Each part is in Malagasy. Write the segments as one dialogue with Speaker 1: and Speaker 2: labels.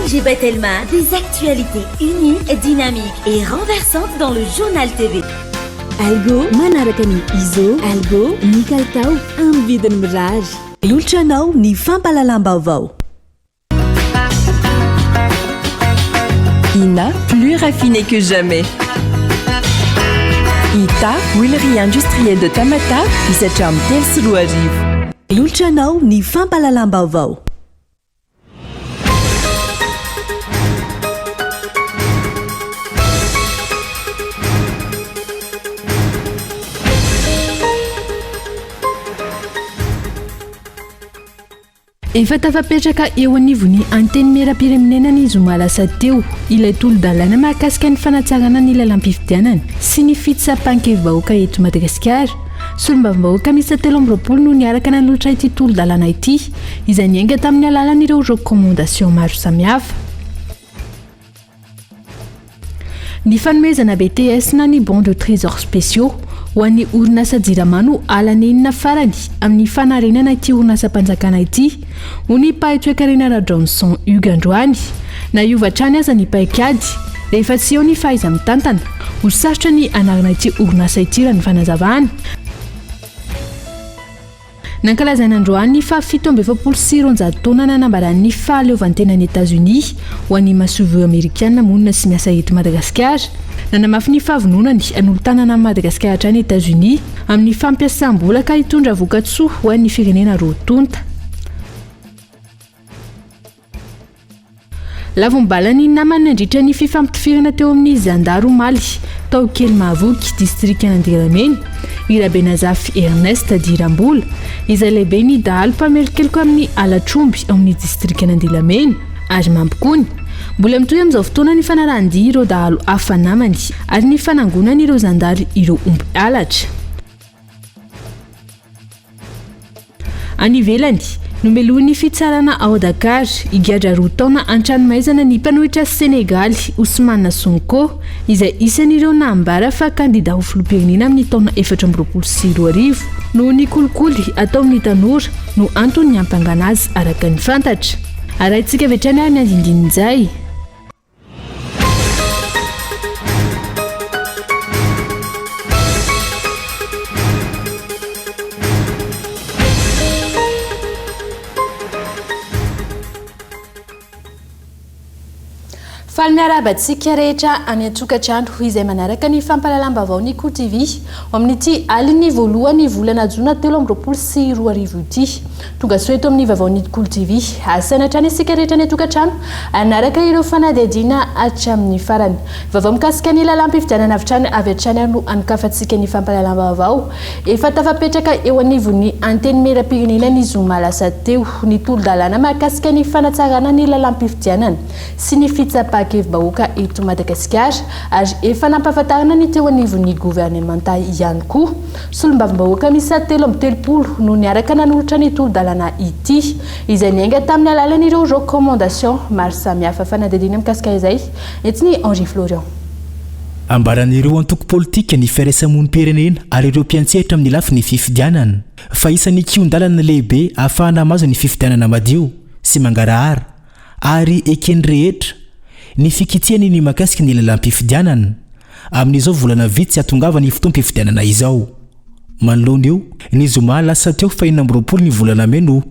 Speaker 1: Najib Telma, des actualités uniques, dynamiques et renversantes dans le journal TV.
Speaker 2: Algo manarakani Izo, Algo ny kalitao amin'ny vidiny mirary.
Speaker 3: Olotranao ny fampalalam-baovao.
Speaker 4: Ina, plus raffiné que jamais. Ita, huilerie industrielle de Tamata, izatra amin'ny telo sy roa arivo.
Speaker 3: Olotranao ny fampalalam-baovao.
Speaker 5: Efa tafapetraka eo anivony anteny mera-piremenena ny zoma lasa teo ilay tolo-dalana mahakasika ny fanatsarana ny lalam-pifidianana sy ny fitsapan-kevi-bahoaka eto Madagasikara. Solombavambahoaka misy 7 no niaraka nanolotra ity tolo-dalana ity izay niainga tamin'ny alalan'ireo recommandation maro samihafa. Ny fanomezana BTS na ny bon de trésor spéciaux ho an'ny orinasa jiramano alanenina farany amin'ny fanarenana ity orinasa mpanjakana ity ho ny paitoekarenana Johnson Ugandroany na iovatrany aza ny paikady rehefa tsy eo ny fahaiza mitantana ho sarotra ny anarana ity orinasa ity raha ny fanazavana. Nankalazaina Androany fa 7 taona nanambaran'ny fahaleovantenan'ny États-Unis ho an'ny masovo amerikana monina sy miasa eto Madagasikara. Nanamafy ny fahavononany an'olo-tanana Madagasikara hatrany États-Unis amin'ny fampiasam-bola ka hitondra vokatsoa ho an'ny firenena roatonta. Lavombalany namana nandritra ny fifampitofirana teo amin'ny Zandaro Maly tao kely Mahavoky district Andirameny Irabenazafy Ernest Dirambola izay lehibe ny dahalo mpamelokeloka amin'ny Alatromby amin'ny district Andirameny ary mampikony mbola mitohy amin'izao fotoana ny fanarahan-dia ireo dahalo hafa namany ary ny fanangonana ireo zandary ireo omby alatra. Any ivelany nomelohan'ny fitsarana ao Dakar igadra 2 taona an-tranomaizana ny mpanohitra Senegal Ousmane Sonko izay isan'ireo nambara fa kandida ho filoham-pirenena amin'ny taona 2024 no ny kolikoly ataon'ny tanora no antony ny ampangana azy araka ny fantatra. Arahintsika vetrany ary ny andindinin'izay. Falmiarabantsika rehetra any an-tokatrano izay manaraka ny fampalalam-baovao ny Kolo TV amin'ity aliny voalohany volana Jona 2024 ity. Tonga soa eto amin'ny vaovao ny Kolo TV asanatrany isika rehetra ny an-tokatrano anaraka ireo fanadihadiana hatramin'ny farany. Vaovao mikasika ny lalam-pifidianana avitrany avy hatrany no ankafantsika ny fampalalam-baovao. Efa tafapetraka eo anivony anteny mera-pirenena ny zoma lasa teo ny tolo-dalana mahakasika ny fanatsarana ny lalam-pifidianana sy ny fitsapan-kevi-bahoaka eto Madagasikara ary efa nampahafantarana ny teo anivony gouvernementa ihany koa. Solombavambahoaka misy 7 no niaraka nanolotra ny tolo-dalana ity izay niainga tamin'ny alalan'ireo recommandation maro samihafa. Fanadihadiana mikasika izay etiny Henri Florian.
Speaker 6: Ambaran'ireo antoko politika ny firaisamonim-pirenena ary ireo mpiantsehatra amin'ny lafin'ny fifidianana fa isan'ny kion-dalana lehibe ahafahana mazo ny fifidianana madio sy mangarahara ary ekeny rehetra ny fikitiany ny makasika ny lalam-pifidianana amin'izao volana vitsy atongava ny fotoam-pifidianana izao. Manoloana eo ny zoma lasa teo 20 ny volana May no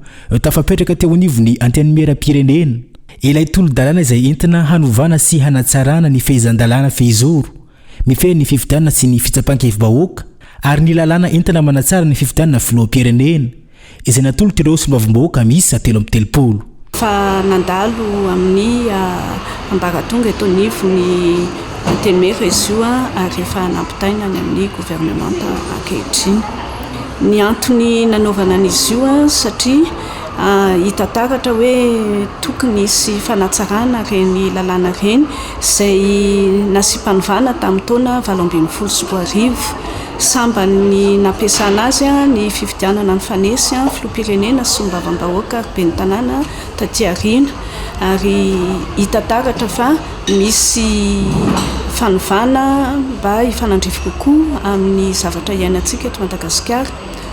Speaker 6: tafapetraka teo anivony anteny mera-pirenena ilay tolo-dalana izay entina hanovana sy hanatsarana ny fehizan-dalana fehizoro mifehy ny fifidianana sy ny fitsapan-kevi-bahoaka ary ny lalàna entina manatsara ny fifidianana filoham-pirenena izay natolotra ireo solombavambahoaka misy 7
Speaker 7: fa nandalo amin'ny ambaratonga eto nivony anteny mera izy io ary efa nampitainany amin'ny gouvernementa ankehitriny. Ny antony nanaovana an'izy io satria hita taratra hoe tokony sy fanatsarana reny lalàna reny izay nasimpanovana tamin'ny taona 2024 samba ny nampiasana azy ny fifidianana ny fanesy filoham-pirenena sy solombavambahoaka ary ben'ny tanàna taty aoriana ary hita taratra fa misy fanovana mba hifanandrify kokoa amin'ny zavatra iainantsika eto Madagasikara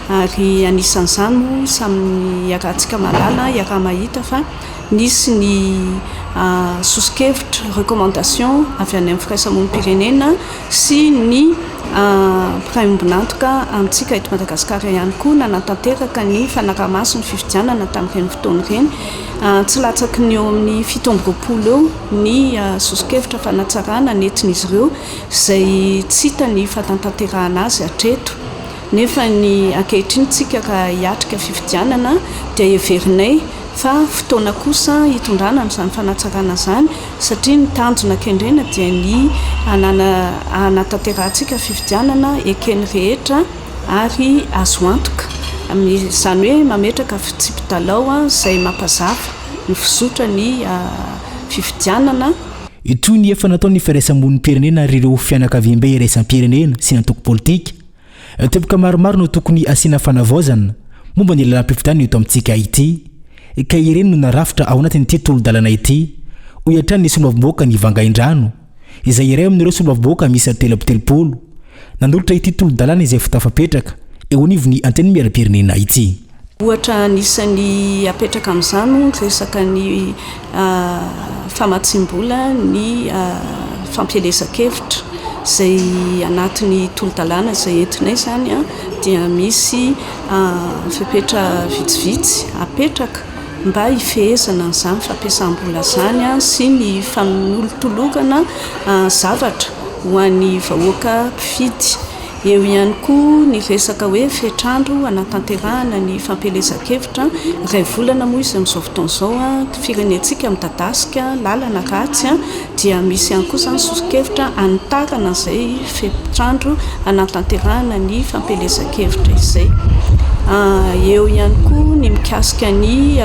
Speaker 7: ary anisan'izany moa samy iarahantsika malala iaraha mahita fa nisy ny soskevitra recommandation avy any amin'ny firaisamonim-pirenena sy ny praiombinantoka amintsika eto Madagasikara ihany koa nanatanteraka ny fanaraha-maso ny fifidianana tamin'ireny fotoana ireny tsy latsaky ny eo amin'ny 17 eo ny soskevitra fanatsarana nentin'izy ireo izay tsy hita ny fahatanterahana azy hatreto nefa ny ankehitriny tsika raha hiatrika fifidianana dia heverinay fa fotoana kosa hitondrana amin'izany fanatsarana izany satria ny tanjona kendrena dia ny anatanterantsika fifidianana ekeny rehetra ary azo antoka izany hoe mametraka fitsipy-talao izay mampazava ny fizotra ny fifidianana.
Speaker 6: Toy ny efa nataony firaisamonim-pirenena ary ireo fianakaviam-be iraisam-pirenena sy ny antoko politika teboka maromaro no tokony asiana fanavaozana momba ny lalam-pifidianana eto amintsika ity ka ireny no narafitra ao anatin'ity tolo-dalana ity hoiatrany ny solombavamboaka ny vangain-drano izay iray amin'ireo solombavamboaka misy 3 nanolotra ity tolo-dalana izay fitafapetraka eo anivony anteny miaram-pirenena ity.
Speaker 7: Ohatra anisan'ny apetraka amin'izany resaka ny famatsim-bola ny fampielezan-kevitra izay anatin'ny tolo-dalana izay entinay izany dia misy fepetra vitsivitsy apetraka mba hifehezana n'izany fampiasam-bola izany sy ny fanolotolokana zavatra ho an'ny vahoaka mpifidy. Eo ihany koa ny resaka hoe fetrandro anatanterahana ny fampielezan-kevitra iray volana moa izy amin'izao fotoana izao firenentsika midadasika lalana ratsy dia misy ihany koa izany soskevitra anitarana izay fetrandro anatanterahana ny fampielezan-kevitra izay. Eo ihany koa ny mikasika ny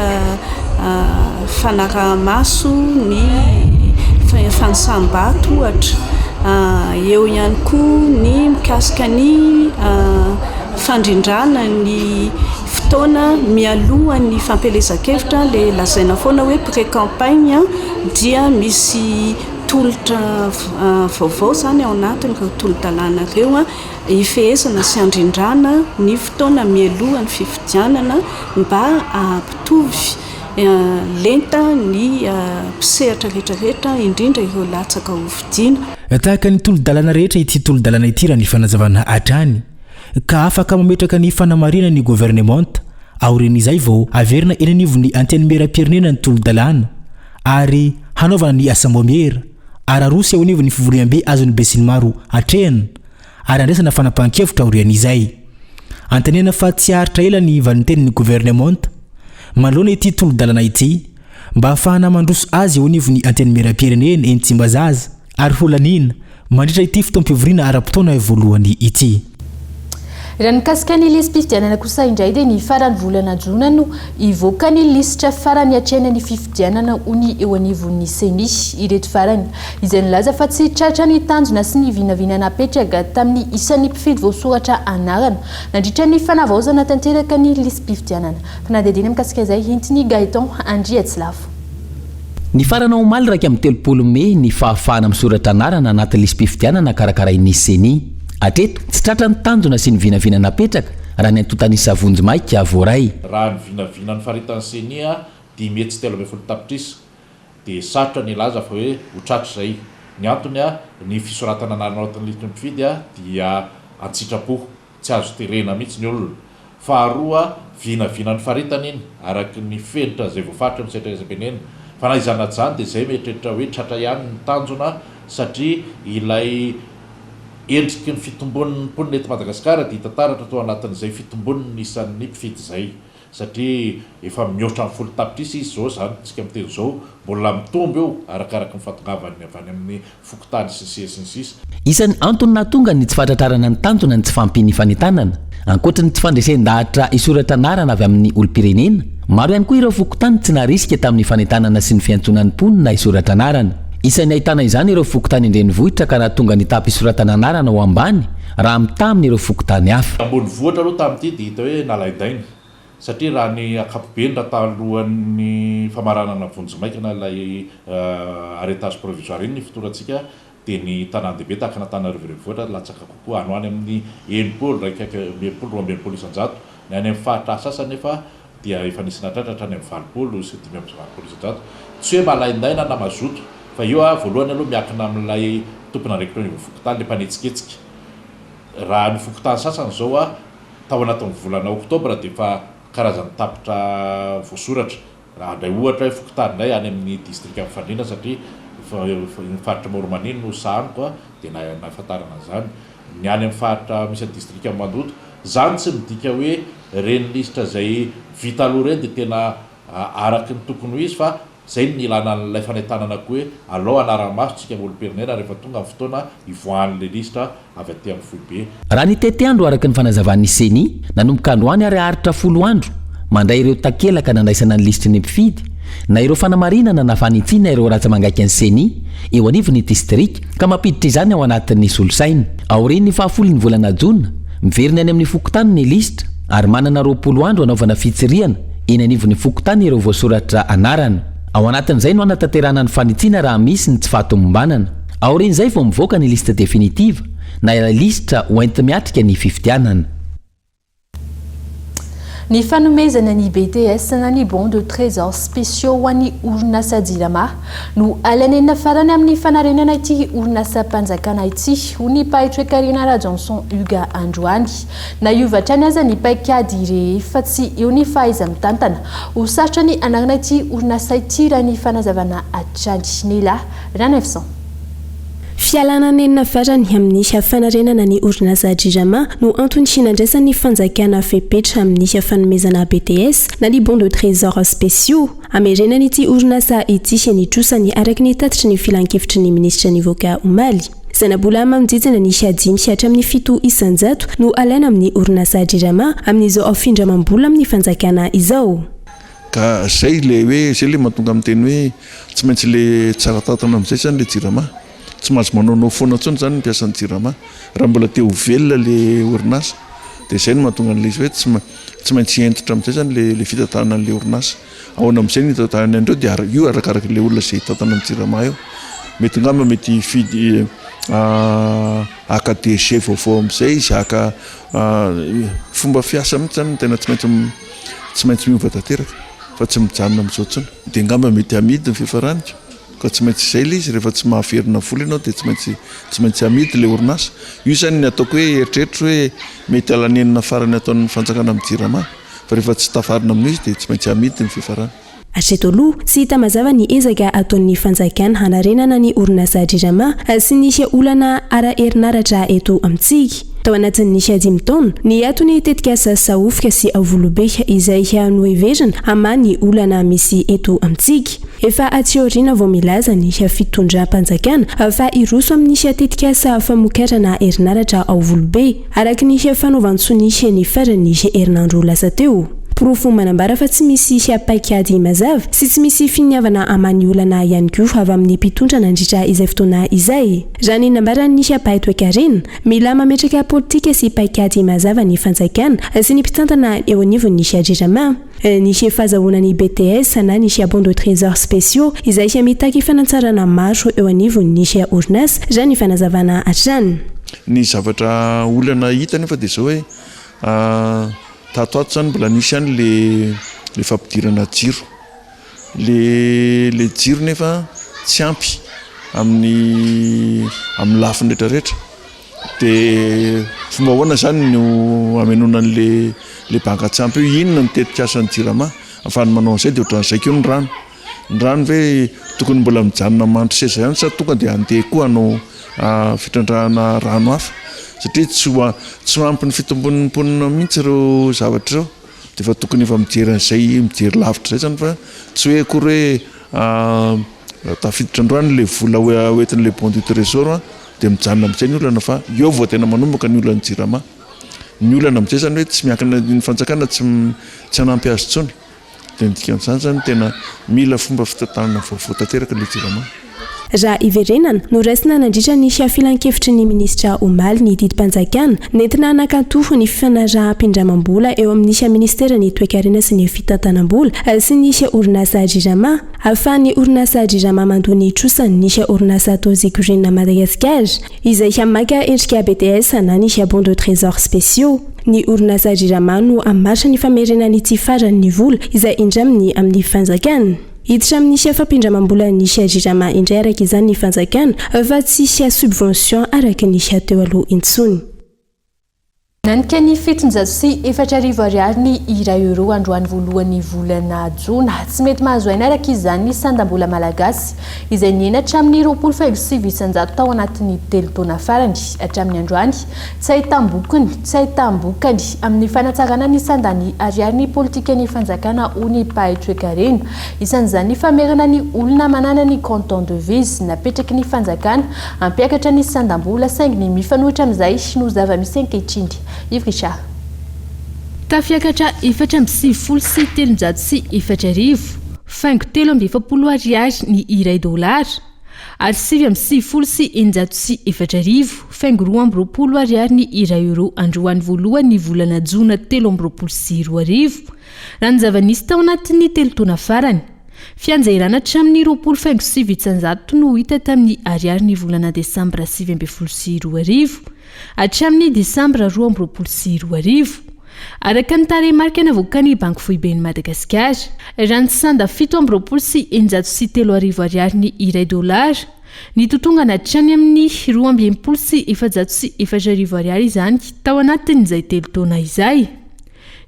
Speaker 7: fanaraha-maso ny fanisam-bato ohatra. Eo ihany koa ny mikasika ny fandrindrana ny fotoana mialohan'ny fampielezan-kevitra le lazaina foana hoe pré-campagne dia misy tolotra vaovao zany ao anatiny ireo tolo-dalana ireo hifehezana sy andrindrana ny fotoana mialohan'ny fifidianana mba ampitovy lenta ny mpisehatra rehetrarehetra indrindra ireo latsaka ho fidiana.
Speaker 6: Tahaka ny tolo-dalana rehetra ity tolo-dalana ity raha ny fanazavana hatrany ka afaka mametraka ny fanamarina ny gouvernemanta aoren'izay vao averina eny anivony anteny miaram-pirenena ny tolo-dalana ary hanaovana ny asambomera ary arosy ao anivony fivoriam-be azony besinimaro hatrehana ary andraisana fanapahan-kevitra aorian'izay antanena fa tsy haritra ela ny valintenin'ny gouvernemanta manoloana ity tolo-dalana ity mba ahafahana mandroso azy eo anivony anteny miaram-pirenena eny Tsimbazaza ary holanina mandritra ity fotoam-pivoriana ara-potoana voalohany ity.
Speaker 5: Raha nikasika ny lisy fifidianana kosa indray dia ny farany volana Jona no ivoaka ny lisitra farany hatrena ny fifidianana hony eo anivon'ny seni ireto farany izay nilaza fa tsy tratra ny tanjona sy ny vinavinana apetraka tamin'ny isan'ny mpifidy voasoratra anarana nandritra ny fanavaozana tanteraka ny lisy fifidianana. Fanadihadiana mikasika izay hintiny Gaeton Andriatsilafo.
Speaker 8: Ny farana omaly raika amin'ny 30 Mey ny fahafahana misoratra anarana anaty lisy fifidianana karakara ny seni. Atreto tsy tratra ny tanjona sy ny vinavinana apetraka raha ny antotanisa vonjy-maika voaray.
Speaker 9: Raha ny vinavinany faritan'ny seni 10 tapitrisa dia sarotra ny laza fa hoe ho tratra izay. Ny antony ny fisoratana anarana ao anatin'ny lisy mpifidy dia antsitrapo tsy azo terena mihitsy ny olona. Faharoa vinavinany faritany iny araka ny fenitra izay voafaritra amin'ny setraizam-pirenena. Fa na izany zany dia izay mietrehitra hoe tratra ihany ny tanjona satria ilay endriky ny fitombon'ny mponina eto Madagasikara dia hitantaratra tao anatin'izay fitombon'ny isan'ny mpifidy izay satria efa mihoatra amin'ny 10 tapitrisa izy zao zany tsika miteny zao mbola mitombo eo arakaraka ny fatongavany avany amin'ny fokotany sy
Speaker 8: isan'ny antony nahatonga ny tsy fahatratrarana ny tanjona ny tsy fampiny fanentanana ankoatra ny tsy fandresen-dahatra isoratra anarana avy amin'ny olo-pirenena maro ihany koa ireo fokotany tsy narisika tamin'ny fanentanana sy ny fiantsonan'ny mponina isoratra anarana. Isan'ny ahitana izany ireo fokotany indrenivohitra ka nahatonga ny tapy isoratana anarana ho ambany raha mitaminy ireo fokotany hafa.
Speaker 9: Ambony vohatra aloha tamin'ity dia hita hoe nalaidaina satria raha ny ankapobeny raha talohan'ny famaranana vonjy-maika na ilay arretage provisoire iny ny fotorantsika dia ny tanàn-dehibe tahaka n'Antananarivo renivohitra latsaka kokoa any amin'ny 90 raika 90 isan-jato ny any amin'ny fahatra sasa nefa dia efa nisy natratratra any amin'ny 20 sy 5 tsy hoe malaindaina na mazoto fa io voalohany aloha miakina amin'ilay tompona rekitao ny fokotany le mpanetsiketsika raha ny fokotany sasany zao tao anatin'ny volana oktobra dia efa karazany tapitra voasoratra raha ndray ohatra hoe fokotanynay any amin'ny distrika mifandrina satria ny faritra Maoromaniny no sahaniko dia nahafantarana zany ny any amin'ny faritra misy distrika Mandoto zany tsy midika hoe reny lisitra zay vita aloha reny dia tena araky ny tokony ho izy fa zay ny ilana n'ilay fanentanana koa hoe alao anara-maso tsika oloperenena rehefa tonga amin'ny fotoana ivoahan'le lisitra avy aty amin'ny foibe.
Speaker 8: Raha ny tety andro araky ny fanazavaan'ny seni nanomboka androany ary aritra 10 andro mandray ireo takelaka nandraisana ny lisitry ny mpifidy na ireo fanamarinana na fanitsina ireo ratsa mangaiky ny seni eo anivon'ny distrika ka mampiditra izany ao anatin'ny solosaina aorian'ny 10 volana jona miveriny any amin'ny fokotany ny lisitra ary manana 20 andro anaovana fitsiriana eny anivon'ny fokotany ireo voasoratra anarana ao anatin'izay no anatanterana ny fanitsiana raha misy ny tsy fahatomombanana aorian'izay vao mivoaka ny lista definitiva na ilay lisitra hoenty miatrika ny fifidianana.
Speaker 5: Ny fanomezana ny BTS na ny bon de trésor spéciaux ho an'ny orinasa jirama no alanenina farany amin'ny fanarenana ity orinasa mpanjakana ity ho ny paitra Karina ra Johnson Huga androany na iovatra ny aza ny paikady rehefa tsy eo ny fahaiza mitantana ho sarotra ny anarana ity orinasa ity raha ny fanazavana atrany nela ranefson.
Speaker 10: Fialana nenina varany amin'ny fanarenana ny orinasa jirama no antony hinandraisan'ny fanjakana fepetra amin'ny fanomezana BTS na ny bon de trésor spéciaux amerenany ity orinasa ity nitrosany araky ny tatitry ny filan-kevitry ny ministra ny voka omaly zanabola mamijijana ny adimy hatramin'ny 7 isanjato no alaina amin'ny orinasa jirama amin'izao afindramambola amin'ny fanjakana izao.
Speaker 11: Ka zay le hoe zay le mahatonga amin'ny teny hoe tsy maintsy le tsara tatana amin'izay zany le jirama tsy maintsy manao foana tsony zany ny mpiasan'ny jirama raha mbola teo velona le orinasa dia zay no mahatonga an'le izy hoe tsy maintsy entitra amin'izay zany le fitantanana an'le orinasa ahoana amin'izay ny hitantanany andreo dia io arakaraka le olona zay hitantana amin'ny jirama io mety ngamba mety fidy aka DG vaovao amin'izay izy aka fomba fiasa mihitsy zany tena tsy maintsy miova tanteraka fa tsy mijanona amin'izao tsony dia ngamba mety amidy ny fifaranaika ka tsy maintsy izay le izy rehefa tsy mahaverina vola ianao dia tsy maintsy amidy le orinasa io zany ny ataoko hoe eritreritro hoe mety alanenina farany ataon'ny fanjakana amin'ny jirama fa rehefa tsy tafarina amin'izy dia tsy maintsy amidy ny fifarana.
Speaker 10: Hatreto aloha tsy hita mazava ny ezaka ataon'ny fanjakana hanarenana ny orinasa jirama sy nisy olana ara-herinaratra eto amintsika tao anatin'ny 5 taona ny atony tetika saofika sy avolobe izay noheverina ama ny olana misy eto amintsika efa atsiorina vao milaza ny fitondram-panjakana fa iroso amin'ny tetika famokarana herinaratra avolobe araky ny fanaovantsony ny farany herinandro lasa teo. Profo manambara fa tsy misy paikady mazava sy tsy misy finiavana amany olana ihany koa avy amin'ny mpitondra nandritra izay fotoana izay. Raha ny nambarany paitwe Karina mila mametraka politika sy paikady mazava ny fanjakana sy ny mpitantana eo anivon'ny jirama. Ny fahazahoana BTS na ny bon de trésor spéciaux izay mitaky fanantsarana maro eo anivon'ny orinasa raha ny fanazavana hatrany.
Speaker 11: Ny zavatra olana hita nefa dia zao hoe tato ato zany mbola nisy any le fampidirana jiro le jiro nefa tsy ampy amin'ny lafiny rehetrarehetra dia fomba ahoana zany no amenona le banka tsy ampy io inona ny tetikasany jirama afahany manao an'izay dia ohatran'izay keo ny rano hoe tokony mbola mijanona mandry seza ihany sa tonga dia andeha koa hanao fitrandrahana rano hafa satria tsy ampy ny fitombon'ny mponina mihitsy ireo zavatra ireo dia fa tokony efa mijery lavitra zay zany fa tsy hoe akory hoe tafiditra androany le vola hoentin'le bon de trésor dia mijanona amin'izay ny olana fa eo vao tena manomboka ny olana jirama ny olana amin'izay zany hoe tsy miankina ny fanjakana tsy hanampy azy tsony dia midika amin'izany zany tena mila fomba fitantanana vaovao tanteraka le jirama.
Speaker 10: raha iverenana no raisina nandritra ny filan-kevitry ny ministra omaly ny didimpanjakana nentina nakantofo ny fifanaraham-pindramam-bola eo amin'ny ministera ny toekarena sy ny fitantanam-bola sy ny orinasa rirama ahafahan'ny orinasa rirama mandony trosany ny orinasa tozikorina Madagasikara izay hamaka endrika BTS na ny bon de trésor spéciaux. Ny orinasa rirama no amaritra ny famerenany tsy faran'ny vola izay indraminy amin'ny fanjakana. Hiditra amin'ny fampindramam-bola ny rirama indray araka izany ny fanjakana fa tsy subvention araka ny teo aloha intsony.
Speaker 5: Nanika ny fitonjato sy efatra arivo ariary ny €1 androany voalohany volana jona tsy mety mahazo aina araka izany ny sandam-bola malagasy izay niena hatramin'ny 20.900 tao anatin'ny 3 taona farany hatramin'ny androany tsy ahitambokany amin'ny fanatsarana ny sandany ariary ny politika ny fanjakana ony paitoekarena isan'izany famerana ny olona manana ny canton de vise napetraky ny fanjakana ampiakatra ny sandam-bola saingy ny mifanohitra amin'izay no zava-misy ankehitriny. Tafiakatra 4.7 sy 304 faingo 3.70 ariary ny $1 ary 7.7 sy 904 faingo 2.20 ariary ny €1 androany voalohany volana jona 13.20 raha ny zava-nisy tao anatin'ny 3 taona farany. Fianjairana hatramin'ny 20.700 no hita tamin'ny ariary ny volana desambra 7.20 hatramin'ny desambra 2.20 araka ny tarehimarika navoakany banky foiben'ny Madagasikara. Raha ny sanda 7.20 sy 903 ariary ny $1 ny totongana hatrany amin'ny 2.20 sy 704 ariary izany tao anatin'izay 3 taona izay.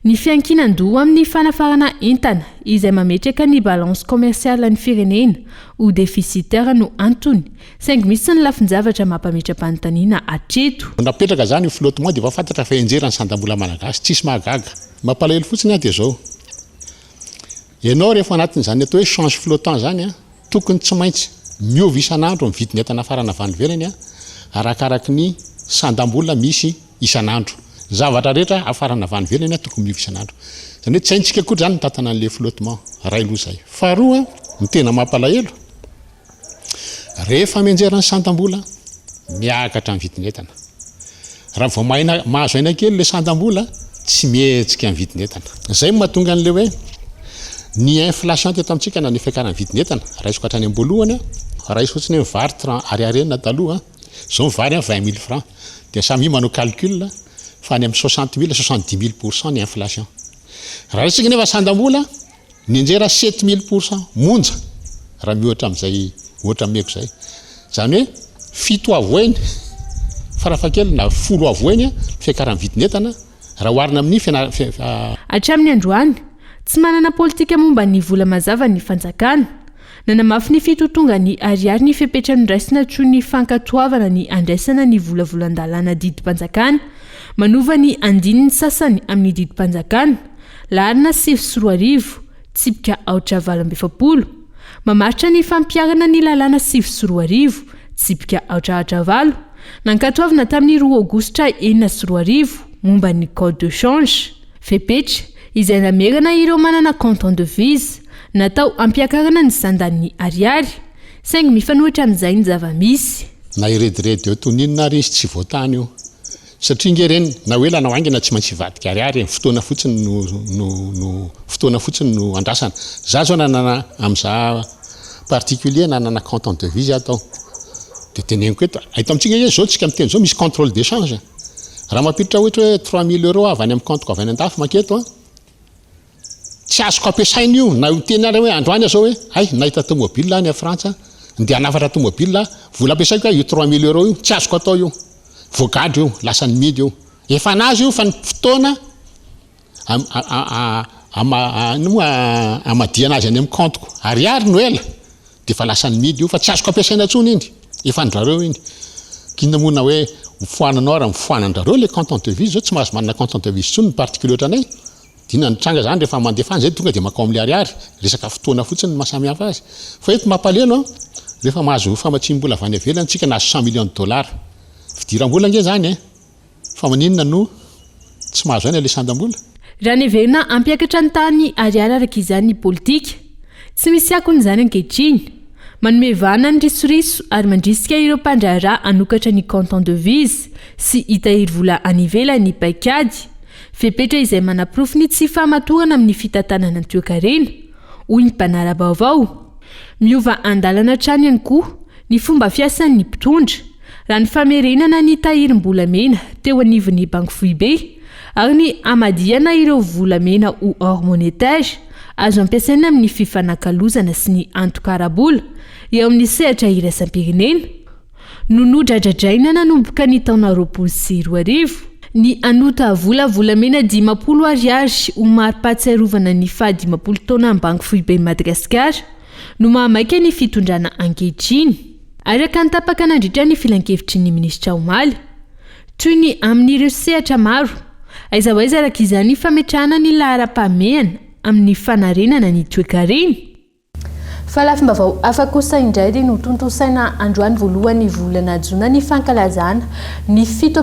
Speaker 5: Ny fiankinan-doha amin'ny fanafarana entana izay mametraka ny balance commerciale ny firenena ho déficitaire no antony saingy misy ny lafin-javatra mampametra-panontaniana hatreto.
Speaker 12: Napetraka zany flottement dia fantatra fa enjerany sandam-bola malagasy tsisy mahagaga mampalahelo fotsiny dia zao. Ianao rehefa anatin'izany atao hoe change flottant zany tokony tsy maintsy miova isan'andro ny vidiny entana farana avy any ivelany arakaraky ny sandam-bola misy isan'andro. Zavatra rehetra afarana avy any ivelany tokony miova isan'andro. Zany hoe tsy haintsika koa zany mitantana an'le flottement ray loha zay. Faharoa ny tena mampalahelo rehefa menjera ny sandam-bola miakatra ny vidiny entana. Raha vao mahazo aina kely le sandam-bola tsy mihetsika ny vidiny entana. Zay mahatonga an'le hoe ny inflation teto amintsika na ny fiakarana vidiny entana raha isoko hatrany am-boalohany raha iso fotsiny hoe vary 30 ariary taloha zao ny vary 20 000 francs dia samy manao calcul fa any amin'ny 60 000 70 000% ny inflation. Raha isika nefa sandam-bola ny enjera 7 000% monja raha mihoatra amin'izay ohatra meko zay. Zany hoe fito avoeny farafakely na 10 avoeny fiakarana vidiny entana raha oharina amin'ny
Speaker 5: hatramin'ny androany tsy manana politika momba ny vola mazava ny fanjakana. Nanamafy ny fitotonga ny ariary ny fepetrany raisina tro ny fankatoavana ny andraisana ny volavolan-dalàna didimpanjakana manova ny andininy sasany amin'ny didimpanjakana larina 7.20 tsipika 8.70 mamaritra ny fampiarana ny lalàna 7.20 tsipika 8.8 nankatoavana tamin'ny 2 aogositra 4.20 momba ny code de change fepetra izay namerana ireo manana canton de vise natao ampiakarana ny sandan'ny ariary saingy mifanohitra amin'izay ny zava-misy.
Speaker 12: Na irediredy eo toninina ary izy tsy voatany io satria ngereny na hoe lanao aingana tsy maintsy vadika ariary fotoana fotsiny no andrasana. Za zao nanana amin'za particulier nanana canton de vise atao dia teneniko eto ahita amintsika hoe zao tsika miteny zao misy contrôle d'échange raha mampiditra ohatra hoe 3 000 € avy any amin'ny compte avy any an-dafy maketo tsy azoko ampiasaina io na teny ary hoe androany zao hoe ay nahita tomobile any a Frantsa ndia hanafatra tomobile vola ampiasaiko io 3 000 € io tsy azoko atao io vogadro io lasa ny midy io efa nazy io fa ny fotoana amadiana azy any amin'ny compteko ariary noela dia fa lasa ny midy io fa tsy azoko ampiasaina tsony iny efa ndrareo iny kinamona hoe mifoananao raha mifoanandrareo le canton de vise zao tsy mahazo manana canton de vise tsony ny particulier ohatranay dina nitranga zany rehefa mandefa zay tonga dia makao amin'le ariary resaka fotoana fotsiny mahasamihafa azy fa eto mampaleno rehefa mahazo famatsim-bola avy any ivelany tsika nahazo $100 millions fidiram-bola nge zany fa maninona no tsy mahazo aina le sandam-bola.
Speaker 5: Raha ny everina ampiakatra ny tany ariary araka izany ny politika tsy misy akon'izany ankehitriny manome vana ny risoriso ary mandrisika ireo mpandraharaha anokatra ny canton de vise sy hitahiry vola any ivelany paikady fepetra izay manaprofo ny tsy fahamatorana amin'ny fitantanana ny toekarena hoy ny mpanara Vaovao. Miova andalana trany ihany koa ny fomba fiasan'ny mpitondra raha ny famerenana ny tahirim-bolamena teo anivon'ny banky foibe ary ny amadiana ireo volamena ho hors monétaire azo ampiasaina amin'ny fifanakalozana sy ny antokarabola eo amin'ny sehatra iraisam-pirenena. Nonodradradraina nanomboka ny taona 2020 ny anota volamena 10 ariary ho mari-pahatsiarovana ny faha 10 taona amin'ny banky foibe Madagasikara no mahamaika ny fitondrana ankehitriny araka ny tapaka nandritra ny filan-kevitry ny minisitra omaly toy ny amin'ireo sehatra maro aiza ho aiza araka izany fametrahana ny lahara-pahamehana amin'ny fanarenana ny toekarena. Fa lafim-baovao hafa kosa indray no tontosaina androany voalohany volana Jona ny fankalazana ny 7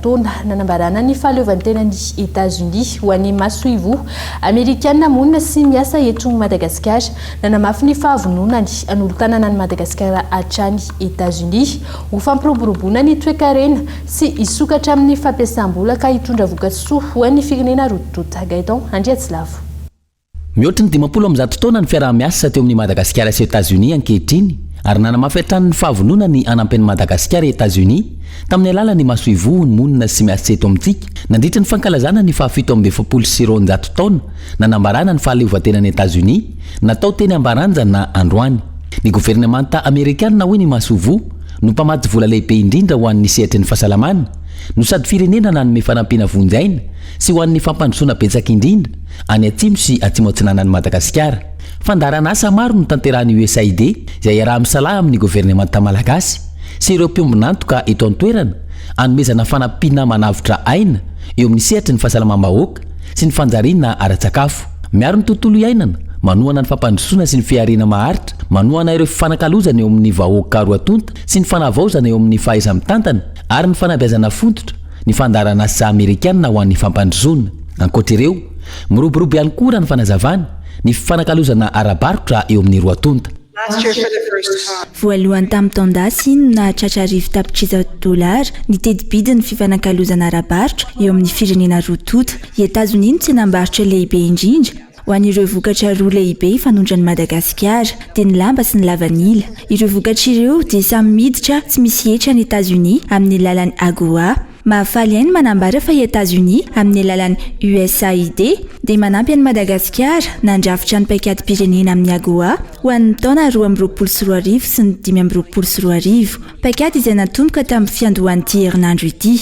Speaker 5: taona nanambarana ny fahaleovantenany États-Unis ho an'ny masoivo Amerikana monina sy miasa eto Madagasikara nanamafy ny fahavononany an'olo-tanana ny Madagasikara hatrany États-Unis ho fampiroboroboana ny toekarena sy hisokatra amin'ny fampiasam-bola ka hitondra vokatsoa ho an'ny firenena rotoroto. Gaeton Andriatsilavo.
Speaker 8: Mihoatra ny 10 taona ny fiaraha-miasa teo amin'ny Madagasikara sy États-Unis ankehitriny ary nanamafy hatrany fahavonona ny anampen'ny Madagasikara États-Unis tamin'ny alalan'ny masoivo ny monina sy miasa eto amintsika nandritra ny fankalazana ny 720 taona nanambarana ny fahaleovantenany États-Unis natao teny ambaranjana androany. Ny gouvernemanta Amerikana hoy ny masoivo no mpamaty vola lehibe indrindra ho an'ny sehatry ny fahasalamana no sady firenena nanome fanampina vonjaina sy ho an'ny fampandrosoana betsaka indrindra any atsimo sy atsimo atsinanan'ny Madagasikara. Fandarana asa maro no tanterahany USAID izay iaraha misalaha amin'ny gouvernemanta malagasy sy ireo mpiombinantoka eto an-toerana anomezana fanampina manavitra aina eo amin'ny sehatry ny fahasalamam-bahoaka sy ny fanjariana ara-tsakafo. Miaro ny tontolo iainana manohana ny fampandrosoana sy ny fiarina maharitra, manohana ireo fifanakalozana eo amin'ny vahoaka roatonta sy ny fanavaozana eo amin'ny fahaiza-mitantana ary ny fanabeazana fontotra ny fandarana asa Amerikana ho an'ny fampandrosoana. Ankoatr'ireo miroborobo ihany koa ny fanazavana ny fifanakalozana ara-barotra eo amin'ny roatonta.
Speaker 13: Voalohany tamin'ny taondasy nahatratra $10,000 ny tedi-bidiny fifanakalozana ara-barotra eo amin'ny firenena roatonta. I États-Unis no tsenam-barotra lehibe indrindra ho an'ireo vokatra roa lehibe fanondrany Madagasikara dia ny lamba sy ny lavanila. Ireo vokatra ireo dia samy miditra tsy misy hetra ny États-Unis amin'ny alalan'ny AGOA. Mahafaly ainy manambara fa i États-Unis amin'ny alalan'ny USAID dia manampy an'i Madagasikara nandrafitra ny paikady pirenena amin'ny AGOA ho an'ny taona 2022 sy ny 2022. Paikady izay natomboka tamin'ny fiandohan'ity herinandro ity.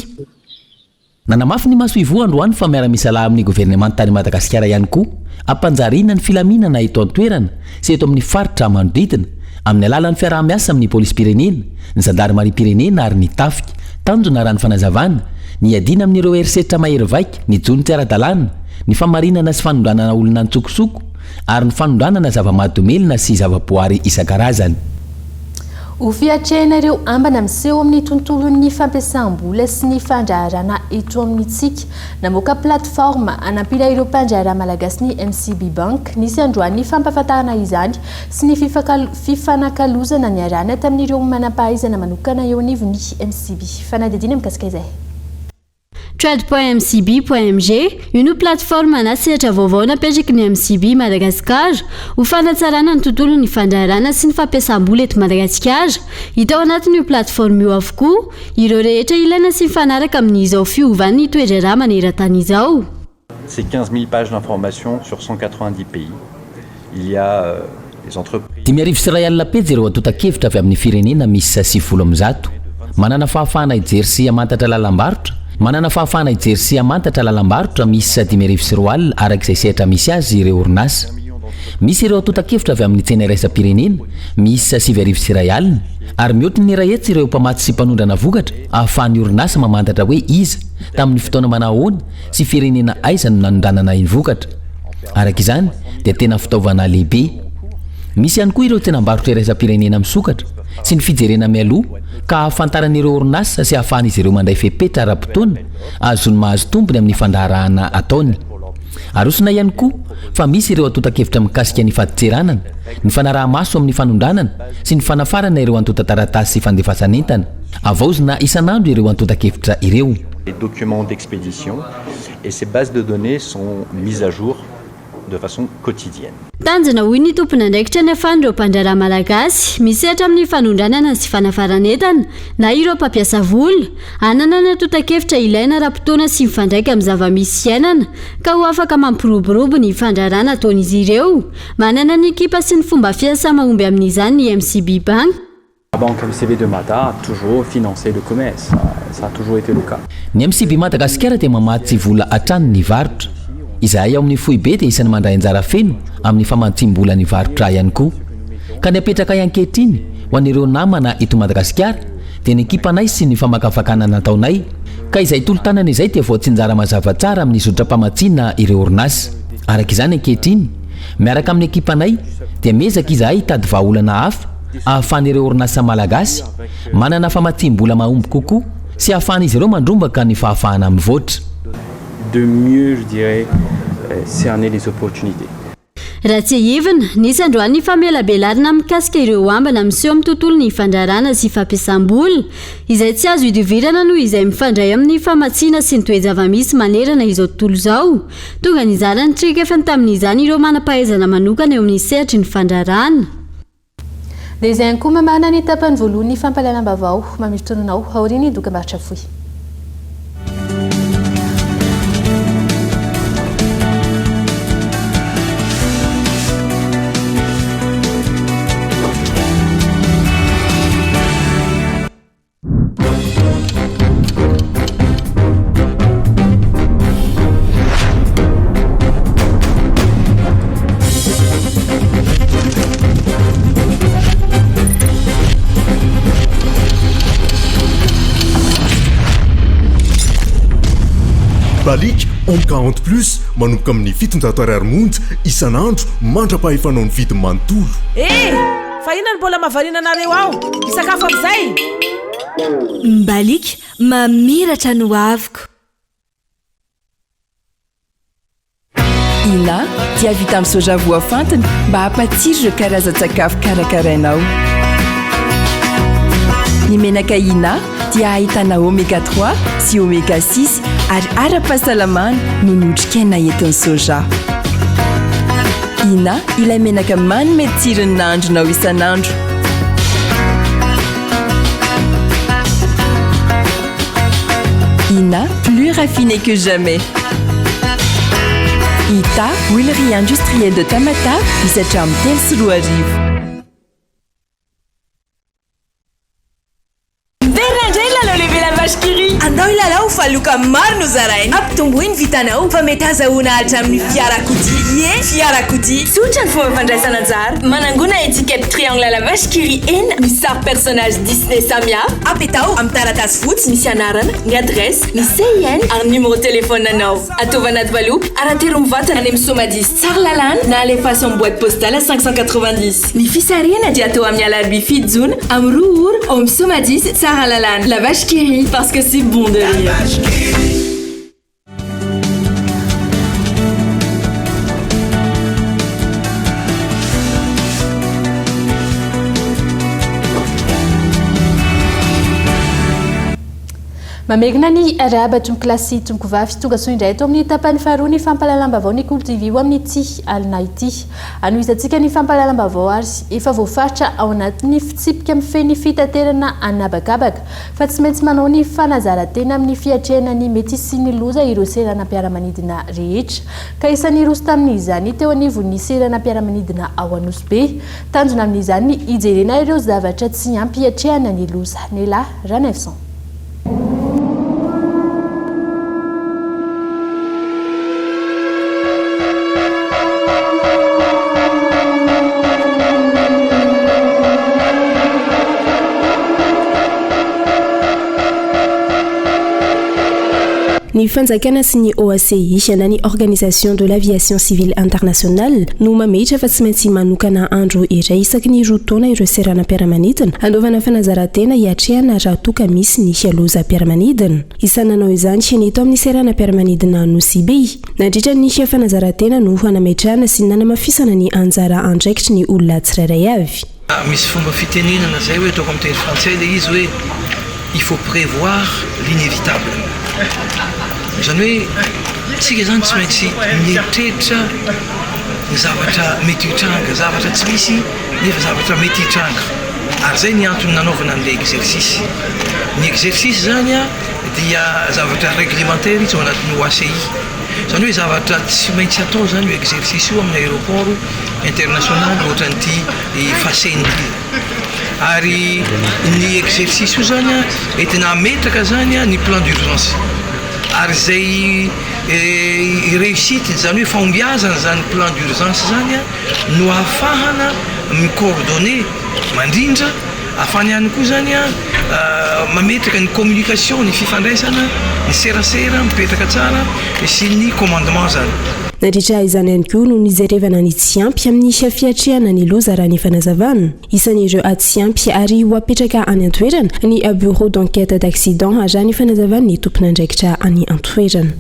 Speaker 8: Nanamafy ny masoivo androany fa miara-misalaha amin'ny gouvernemanta tany Madagasikara ihany koa ampanjariana ny filaminana eto an-toerana sy eto amin'ny faritra manodidina amin'ny alalan'ny fiaraha-miasa amin'ny polisy pirenena, ny zandarmaria pirenena ary ny tafika. Tanjona raha ny fanazavana ny adina amin'ireo herisetra mahery vaika ny jony tsy ara-dalàna ny famarinana sy fanondranana olona ntsokosoko ary ny fanondranana zava-mahadomelina sy zava-boary isan-karazany.
Speaker 5: Ho fiatrehana ireo ambana miseho amin'ny tontolon'ny fampiasam-bola sy ny fandraharana eto amintsika namoaka plateforme anampila ireo mpandraharaha malagasy ny MCB Bank nisy androany fampahafantarana izany sy ny fifanakalozana ny arana tamin'ireo manam-pahaizana manokana eo anivon'ny MCB. Fanadidina mikasika izay.
Speaker 14: Trade.mcb.mg io plateforme nasehatra vaovao napetraky ny MCB Madagasikara ho fanatsarana ny tontolo ny fandraharana sy ny fampiasam-bola eto Madagasikara. Hita ao anatin'io plateforme io avokoa ireo rehetra ilaina sy mifanaraka amin'izao fiovan'ny toedrarà maneran-tany izao.
Speaker 15: C'est 15 000 pages d'information sur 190 pays. Il y a les entreprises.
Speaker 8: 10,000 pejy ireo atotan-kevitra avy amin'ny firenena misy 90. Manana fahafahana hijery sy hamantatra lalam-barotra. Manana fahafahana hijery sy hamantatra lalam-barotra misy 10,000 arak'izay sehatra misy azy ireo orinasa. Misy ireo atotan-kevitra avy amin'ny tsena iraisam-pirenena misy 7,000 ary mihoatra ny rahetsy ireo mpamatsy sy mpanondrana vokatra ahafahan'ny orinasa mamantatra hoe iza tamin'ny fotoana manahoana sy firenena aiza no nanondranana iny vokatra. Araka izany dia tena fitaovana lehibe. Misy ihany koa ireo tsenam-barotra iraisam-pirenena misokatra sy ny fijerena mialoha ka ahafantaran'ireo orinasa sy ahafahan'izy ireo mandray fepetra ara-potoana azony mahazo tombony amin'ny fandaharahana ataony. arosina ihany koa fa misy ireo atotakevitra mikasika ny faditseranana ny fanaraha-maso amin'ny fanondranana sy ny fanafarana ireo antota-taratasy sy fandefasanentana avaozina isan'andro ireo antotakevitra ireo.
Speaker 15: Les documents d'expédition et ces bases de données sont mises à jour de façon quotidienne.
Speaker 14: Tanjona hoy ny tompona andraikitra ny afan'ireo mpandraraha malagasy misehatra amin'ny fanondranana sy fanafaranentana na ireo mpampiasa vola anana ny atotakevitra ilaina raha-potoana sy mifandraika amin'ny zava-misy iainana ka ho afaka mampiroborobo ny fandrarana ataon'izy ireo. Manana ny ekipa sy ny fomba fiasa mahomby amin'izany ny MCB Bank.
Speaker 15: La banque MCB de Mata a toujours financé le commerce, ça a toujours été le cas.
Speaker 8: Ny MCB Madagasikara dia mamatsy vola hatrany ny varotra. Izahay ao amin'ny foibe dia isany mandray anjara feno amin'ny famantsim-bola ny varotra ihany koa. Ka ny apetraka ankehitriny ho an'ireo namana eto Madagasikara dia ny ekipanay sy ny famakafakana nataonay. Ka izay tolo-tanana izay dia voatsinjara mazava tsara amin'ny zotra-pamatsiana ireo orinasa. Araka izany ankehitriny, miaraka amin'ny ekipanay dia miezaka izahay hitady vahaolana hafa ahafan'ireo orinasa malagasy manana famantsim-bola mahomby kokoa sy ahafahan'izy ireo mandrombaka ny fahafahana amin'ny voatra.
Speaker 15: De mieux, je dirais, cerner les opportunités.
Speaker 14: Raha tsy hivina, nisy androany ny famelabelarina mikasika ireo ambana miseho amin'ny tontolo ny fandrarana sy fampiasam-bola izay tsy azo idivirana noho izay mifandray amin'ny famatsiana sy ny toe-java-misy manerana izao tontolo izao. Tonga nizara ny trikefany tamin'izany ireo manam-pahaizana manokana eo amin'ny sehatry ny fandrarana.
Speaker 5: Dia izay koa mamana ny tapany voalohany fampalalam-baovao mamirotronanao aoriany dokam-barotra fohy.
Speaker 16: Balik homme 40+ manomboka amin'ny 700 monja isan'andro mandra-pahefanao ny vidiny manontolo.
Speaker 17: Fa inona ny mbola mavarinanareo ao? Isakafo amin'izay?
Speaker 18: Balik mamiratra no aviko.
Speaker 4: Ina dia vita amin'ny soja voafantina mba hampatsiro ireo karazan-tsakafo karakarainao. Ny menaka Ina dia ahitana oméga 3 sy oméga 6 ary ara-pahasalamana no notrikaina entin'ny soja. Ina ilay menaka manome tsirony nandronao isan'andro. Ina, plus raffiné que jamais. Ita, huilerie industrielle de Tamata, misatra amin'ny telo sy roa arivo.
Speaker 17: Andao ilalao fa loka maro no zarainy ampitomboiny vitanao fa mety azahoana hatramin'ny fiarakodia. Fiarakodia tsotra ny fomba fandraisana anjara. Manangona étiquette triangle à la vache qui rit enina misy sary personnage Disney samihafa. Apetao amin'ny taratasy fotsy misy anarana, ny adresse, ny CIN ary numéro téléphone anao. Ataova anaty valopy aratero mivatana any amin'ny somadis tsara lalàna na alefaso amin'ny boîte postale à 590. Ny fisarihana dia atao amin'ny alarbi fito jona amin'ny roa ora ao amin'ny somadis tsara lalàna. La vache qui rit parce que c'est bon de rire.
Speaker 5: Mamegna ny araba tombo klasy tombo vavy tonga so indray eto amin'ny tapany faharoa ny fampalalam-baovao ny Kolo TV amin'ny ity alina ity. Anohisantsika ny fampalalam-baovao ary efa voafaritra ao anatin'ny fitsipika mifeny fitaterana anabakabaka fa tsy maintsy manao ny fanazara-tena amin'ny fiatrehana ny mety sy ny loza ireo seranam-piaramanidina rehetra. Ka isan'ny roso tamin'izany teo anivon'ny seranam-piaramanidina ao Anosy. Tanjona amin'izany ijerena ireo zavatra tsy ampy hiatrehana ny loza. Nela Ranefson.
Speaker 10: ny fanjakana sy ny OACI na ny Organisation de l'Aviation Civile Internationale no mametra fa tsy maintsy manokana andro iray isaky ny roa taona ireo seranam-piaramanidina anaovana fanazarantena hiatrehana raha toka misy ny loza-piaramanidina. Isananao izany eto amin'ny seranam-piaramanidina Nosy nandritra ny fanazarantena no hanametrahana sy nanamafisana ny anjara andraikitry ny olona tsirairay avy.
Speaker 19: Misy fomba fitenenana zay hoe ataoko amin'ny teny français le izy hoe il faut prévoir l'inévitable. Zany hoe tsika zany tsy maintsy mieritreritra ny zavatra mety hitranga, zavatra tsy misy nefa zavatra mety hitranga. Ary zay ny antony nanaovana an'ilay exercice. Ny exercice zany dia zavatra réglementaire izy ao anatin'ny OACI. Zany hoe zavatra tsy maintsy atao zany io exercice io amin'ny aéroport international ohatran'ity fasen'ity. Ary ny exercice io zany entina ametraka zany ny plan d'urgence. Ary zay réussite zany hoe fahombiazana zany plan d'urgence zany no ahafahana micoordonner mandrindra ahafany ihany koa zany mametraka ny communication, ny fifandraisana, ny serasera mipetraka tsara sy ny commandement zany.
Speaker 10: Nandritra izany ihany koa no nijerevana ny tsy ampy amin'ny fiatrehana ny loza raha ny fanazavana. Isan'ireo tsy ampy ary ho apetraka any an-toerana ny bureau d'enquête d'accident raha ny fanazavana ny tompon'andraikitra any an-toerana.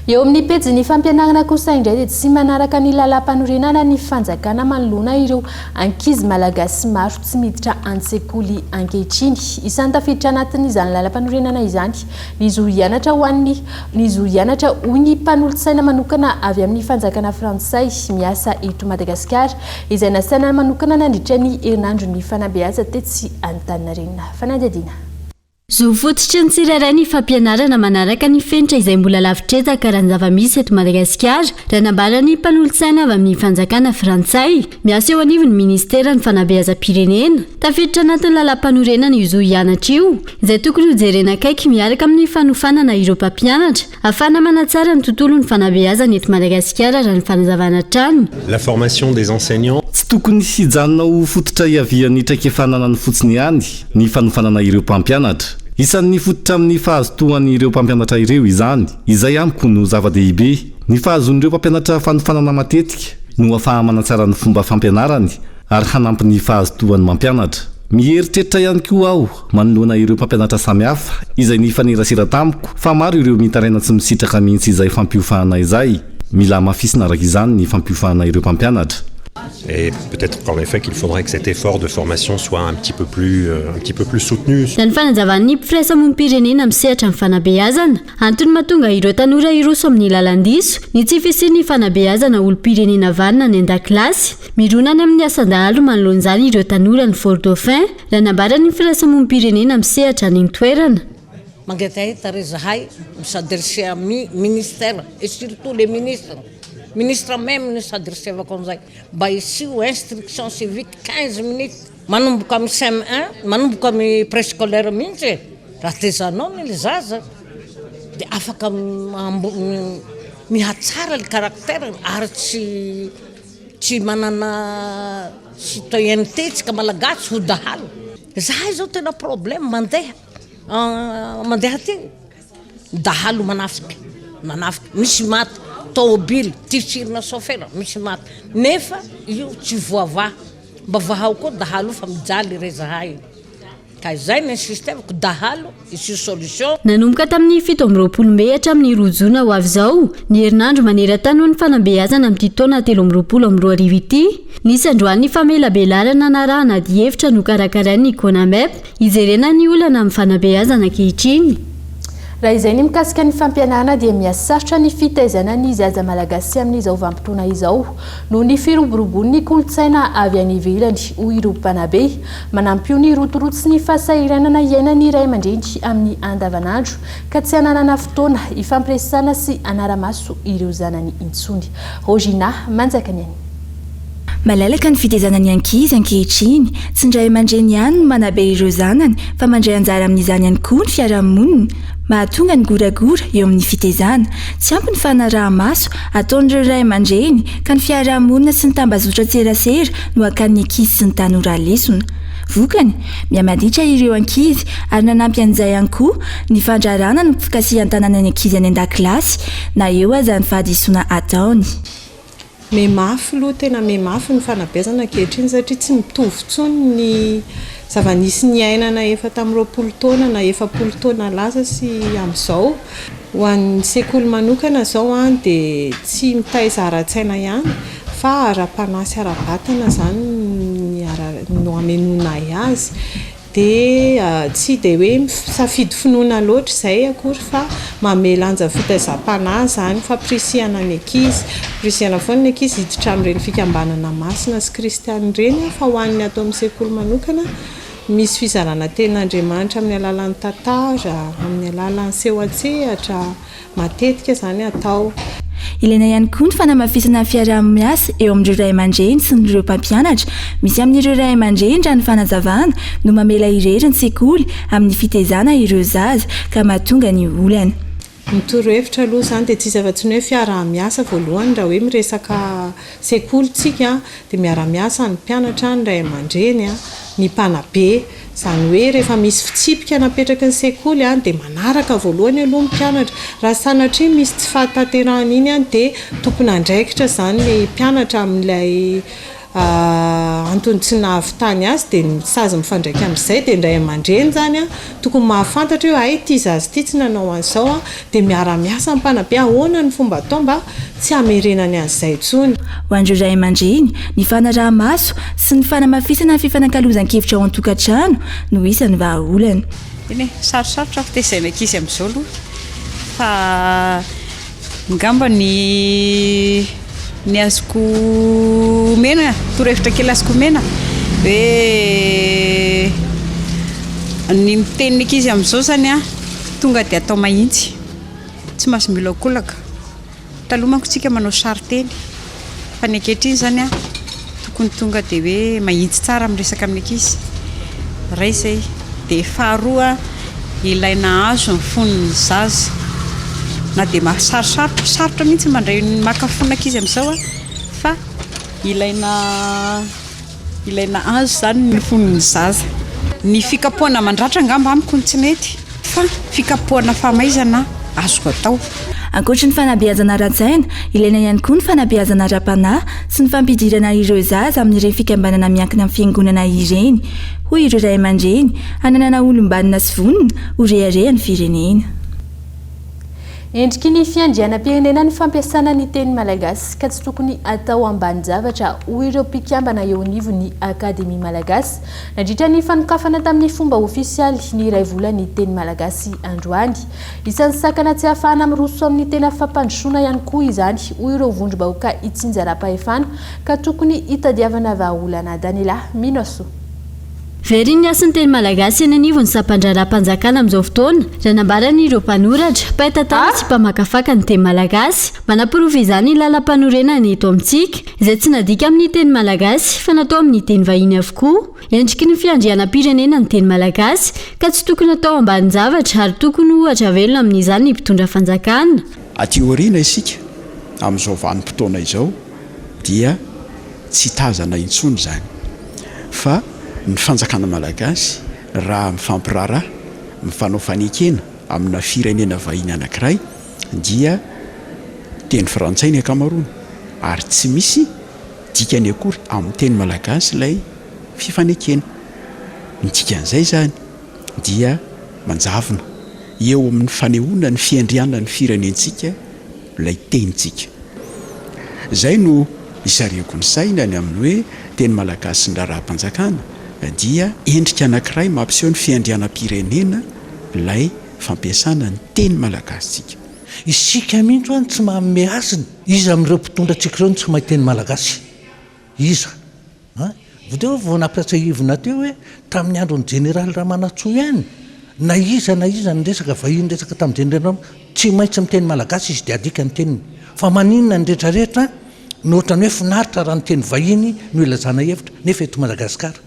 Speaker 5: Eo amin'ny pejy ny fampianarana kosa indray dia tsy manaraka ny lalam-panorenana ny fanjakana manoloana ireo ankizy malagasy maro tsy miditra an-tsekoly ankehitriny. Isany tafiditra anatin'izany lalam-panorenana izany ny zoro-hianatra hoy ny mpanolotsaina manokana avy amin'ny fanjakana frantsay miasa eto Madagasikara izay nasaina manokana nandritra ny herinandro ny fanabeaza tetsy Antaninarenina. Fanadihadiana.
Speaker 14: Zo fototra ny tsirairay ny fampianarana manaraka ny fenitra izay mbola lavitrezaka raha ny zava-misy eto Madagasikara raha nambara ny mpanolotsaina avy amin'ny fanjakana frantsay miasa eo anivon'ny ministera ny fanabeazam-pirenena tafiditra anatin'ny lalam-panorenana io zoro-hianatra io izay tokony hojerena akaiky miaraka amin'ny fanofanana ireo mpampianatra ahafahana manatsara ny tontolon'ny fanabeazana eto Madagasikara raha ny fanazavana trano.
Speaker 20: La formation des enseignants.
Speaker 21: Tsy tokony hijanona ho fototra iavian'ny traikefanana ny fotsiny ihany ny fanofanana ireo mpampianatra. Isan'ny fototra amin'ny fahazotoan'ireo mpampianatra ireo izany. Izay amiko no zava-dehibe. Ny fahazon'ireo mpampianatra fanofanana matetika no ahafaha manatsara ny fomba fampianarany ary hanampy ny fahazotoan'ny mampianatra. Mieritreritra ihany koa aho manoloana ireo mpampianatra samihafa izay ny fanerasera tamiko fa maro ireo mitaraina tsy misitraka mihitsy izay fampiofahana izay. Mila mafisina araka izany ny fampiofahana ireo mpampianatra.
Speaker 20: Et peut-être qu'en effet qu'il faudrait que cet effort de formation soit un petit peu plus soutenu.
Speaker 14: Ny fanazavan'ny firaisamonim-pirenena misehatra amin'ny fanabeazana antony mahatonga ireo tanora iroso amin'ny lalandiso ny tsy fisian'ny fanabeazana olom-pirenena vanina ny an-dakilasy mironany amin'ny asan-dahalo manoloan'izany ireo tanora ny Fort Dauphin raha nambarany firaisamonim-pirenena misehatra ny toerana.
Speaker 22: Mangatay tarezahay misadresser amin'ny ministère et surtout les ministres. Ministre même nous s'adressavako amizay mba hisio instruction civique 15 minutes manomboka amin'ny CM1 manomboka amin'ny préscolaire mihitsy raha tezanao ny zaza dia afaka mihatsara le caractère ary tsy manana citoyenneté tsika malagasy ho dahalo. Zahay zao tena problème mandeha ty dahalo manafika misy maty tomobile tiritsirina chauffeur misy maty nefa io tsy voava mba vahao koa dahalo fa mijaly rezahay ka zay ny système ko dahalo isy solution.
Speaker 14: Nanomboka tamin'ny 17 Mey hatramin'ny 2 Jona ho avy zao ny herinandro maneran-tany ho ny fanabeazana amin'ity taona 2024 ity nisy androany famelabelarana narahana dihevitra no karakarain'ny CONAMEP ijerena ny olana amin'ny fanabeazana ankehitriny.
Speaker 5: Raha izay ny mikasika ny fampianarana dia miasarotra ny fitaizana ny zaza malagasy amin'izao vanim-potoana izao noho ny firoborobon'ny kolotsaina avy any ivelany ho ireo mpanabe manampy ny rotoroto sy ny fahasahiranana iainany iray aman-dreny amin'ny andavanandro ka tsy hananana fotoana ifampiresana sy anara-maso ireo zanany intsony. Rogina Manjakany any.
Speaker 13: Malalaka ny fitaizana ny ankizy ankehitriny tsy indray aman-dreny ihany no manabe ireo zanany fa mandray anjara amin'izany ihany koa ny fiarahamonina mahatonga ny goragora eo amin'ny fitaizana tsy ampy ny fanaraha-maso ataon'ireo ray aman-dreny ka ny fiarahamonina sy ny tambazotra tserasera no akan'ny ankizy sy ny tanora lesona. vokany miamaditra ireo ankizy ary nanampy an'izay ihany koa ny fandrarana ny fikasihan-tanana ny ankizy any an-dakilasy na eo aza ny fahadisoana ataony.
Speaker 1: Memafy aloha tena memafy ny fanabeazana ankehitriny satria tsy mitovy tsony ny zava-nisy ny ainana efa tamin'ny 20 taona na 40 taona lasa sy amin'izao. Ho an'ny sekoly manokana izao dia tsy mitaiza ara-tsaina ihany fa ara-panasy ara-batana zany no amenona azy. Dia tsy dia hoe misafidy finoana loatra izay akory fa mamelanja fitaizam-panahy zany fa prisihana ny ankizy. Prisihana foana ny ankizy hiditra amin'ireny fikambanana masina sy kristiana ireny fa ho an'ny atao amin'ny sekoly manokana misy fizarana tenin'Andriamanitra amin'ny alalan'ny tantara, amin'ny alalan'ny seho an-tsehatra, matetika zany atao.
Speaker 13: Ilaina ihany koa ny fanamafisana ny fiaraha-miasa eo amin'ireo ray aman-dreny sy ireo mpampianatra. Misy amin'ireo ray aman-dreny raha ny fanazavana no mamela irery ny sekoly amin'ny fitezana ireo zaza ka mahatonga ny olana.
Speaker 1: Mitoro-hevitra aloha zany dia tsisy afa-tsy ny hoe fiaraha-miasa voalohany raha hoe miresaka sekoly tsika dia miara-miasa ny mpianatra, ny ray aman-dreny, ny mpanabe. Zany hoe rehefa misy fitsipika napetraka ny sekoly dia manaraka voalohany aloha ny mpianatra. Raha sanatria misy tsy fahatanterahana iny dia tompony andraikitra zany ny mpianatra amin'ilay antony tsy nahavitany azy dia sazy mifandraika amin'izay dia ndray aman-dreny zany tokony mahafantatra hoe ay ity zazy ity tsy nanao an'izao dia miara-miasa ny mpanabe ahoana ny fomba atao mba tsy hamerenany an'izay intsony.
Speaker 13: Ho an'ireo ray aman-dreny ny fanaraha-maso sy ny fanamafisana ny fifanankalozan-kevitra ao an-tokantrano no isan'ny vahaolana.
Speaker 2: Eny sarosarotra fitezaina ankizy amin'izao aloha fa ngamba ny azoko mena torohevitra kely azoko mena hoe ny miteniny ankizy amin'izao zany tonga dia atao mahitsy tsy masy milakolaka. Taloha manko tsika manao sariteny fa ny ankehitriny zany tokony tonga dia hoe mahitsy tsara amin'ny resaka amin'ny ankizy. Ray izay dia faharoa ilaina azo ny fonony zaza na dia sarotra mihitsy mandray makafona ankizy amin'izao fa ilaina azo zany ny fonony zaza. Ny fikapohana mandratra ngamba amiko tsy mety fa fikapohana famaizana azoko atao.
Speaker 13: Ankoatra ny fanabeazana ara-tsaina, ilaina ihany koa ny fanabeazana ara-panahy sy ny fampidirana ireo zaza amin'ireny fikambanana miankina amin'ny fiangonana ireny. Hoy ireo ray aman-dreny, hananana olom-banona sy vonona ho reharehan'ny firenena.
Speaker 5: Endriky ny fiandrianam-pirenena ny fampiasana ny teny malagasy ka tsy tokony atao ambany zavatra hoy ireo mpikambana eo anivon'ny akademia malagasy nandritra ny fanokafana tamin'ny fomba ofisialy ny iray vola ny teny malagasy androany. Isan'ny sakana tsy ahafahana miroso amin'ny tena fampandrosoana ihany koa izany hoy ireo vondrom-bahoaka itsinjaram-pahefana ka tokony hitadiavana vahaolana Daniela Minoso.
Speaker 14: Very ny asan'ny teny malagasy eny anivon'ny sampandraram-panjakana amin'izao fotoana raha nambarany ireo mpanoratra mpahitatana sy mpamakafaka ny teny malagasy manapirovy izany lalam-panorenana eto amintsika izay tsy nadika amin'ny teny malagasy fa natao amin'ny teny vahiny avokoa. Endriky ny fiandrianam-pirenena ny teny malagasy ka tsy tokony atao ambany zavatra ary tokony ohatra velona amin'izany ny mpitondra fanjakana.
Speaker 23: Aty aoriana isika amin'izao vanim-potoana izao dia tsy tazana intsony zany fa ny fanjakana malagasy raha mifampirara mifanao fanekena amina firenena vahiny anankiray dia teny frantsay ny akamaroany ary tsy misy dikany akory amin'ny teny malagasy ilay fifanekena. Ny dikan'izay zany dia manjavona eo amin'ny fanehoana ny fiandriana ny firenentsika ilay tenintsika. Zay no isariako ny saina ny amin'ny hoe teny malagasy ny raha-panjakana dia endrika anankiray mampiseho ny fiandrianam-pirenena ilay fampiasana ny teny malagasysika.
Speaker 24: Isika mihitsy any tsy mahamme aziny iza amin'ireo mpitondra tsika ireo tsy mahay teny malagasy iza vodeo vao nampiasa ivona teo hoe tamin'ny andron'ny jeneraly Ramanatsoa ihany na iza ny resaka vahiny resaka tamin'ny jeneraly tsy maintsy miteny malagasy izy dia adika ny teniny fa maninona ny rehetrarehetra nohatra ny hoe finaritra raha ny teny vahiny no ilazana hevitra nefa eto Madagasikara.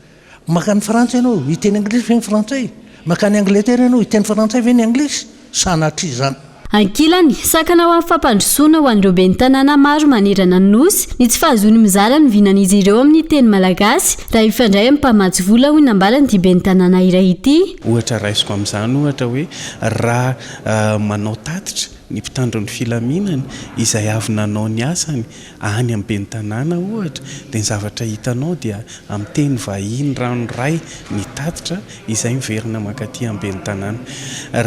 Speaker 24: Makany frantsay ianao hiteny anglisy ve ny frantsay, makany angletera ianao hiteny frantsay ve ny anglisy sanatria izany.
Speaker 14: ankilany sakana ho amin'ny fampandrosoana ho an'ireo ben'ny tanàna maro manerana ny nosy ny tsy fahazony mizara ny vinan'izy ireo amin'ny teny malagasy raha ifandray amin'ny mpamatsy vola hoy nambarany ity ben'ny tanàna iray ity.
Speaker 3: Ohatra raisiko amin'izany ohatra hoe raha manao tatitra ny mpitandro ny filaminana izay avy nanao ny asany any amin'ny ben'ny tanàna ohatra dia ny zavatra hitanao dia amin'ny teny vahiny ranoray ny tatitra izay miverina makaty amin'ny ben'ny tanàna.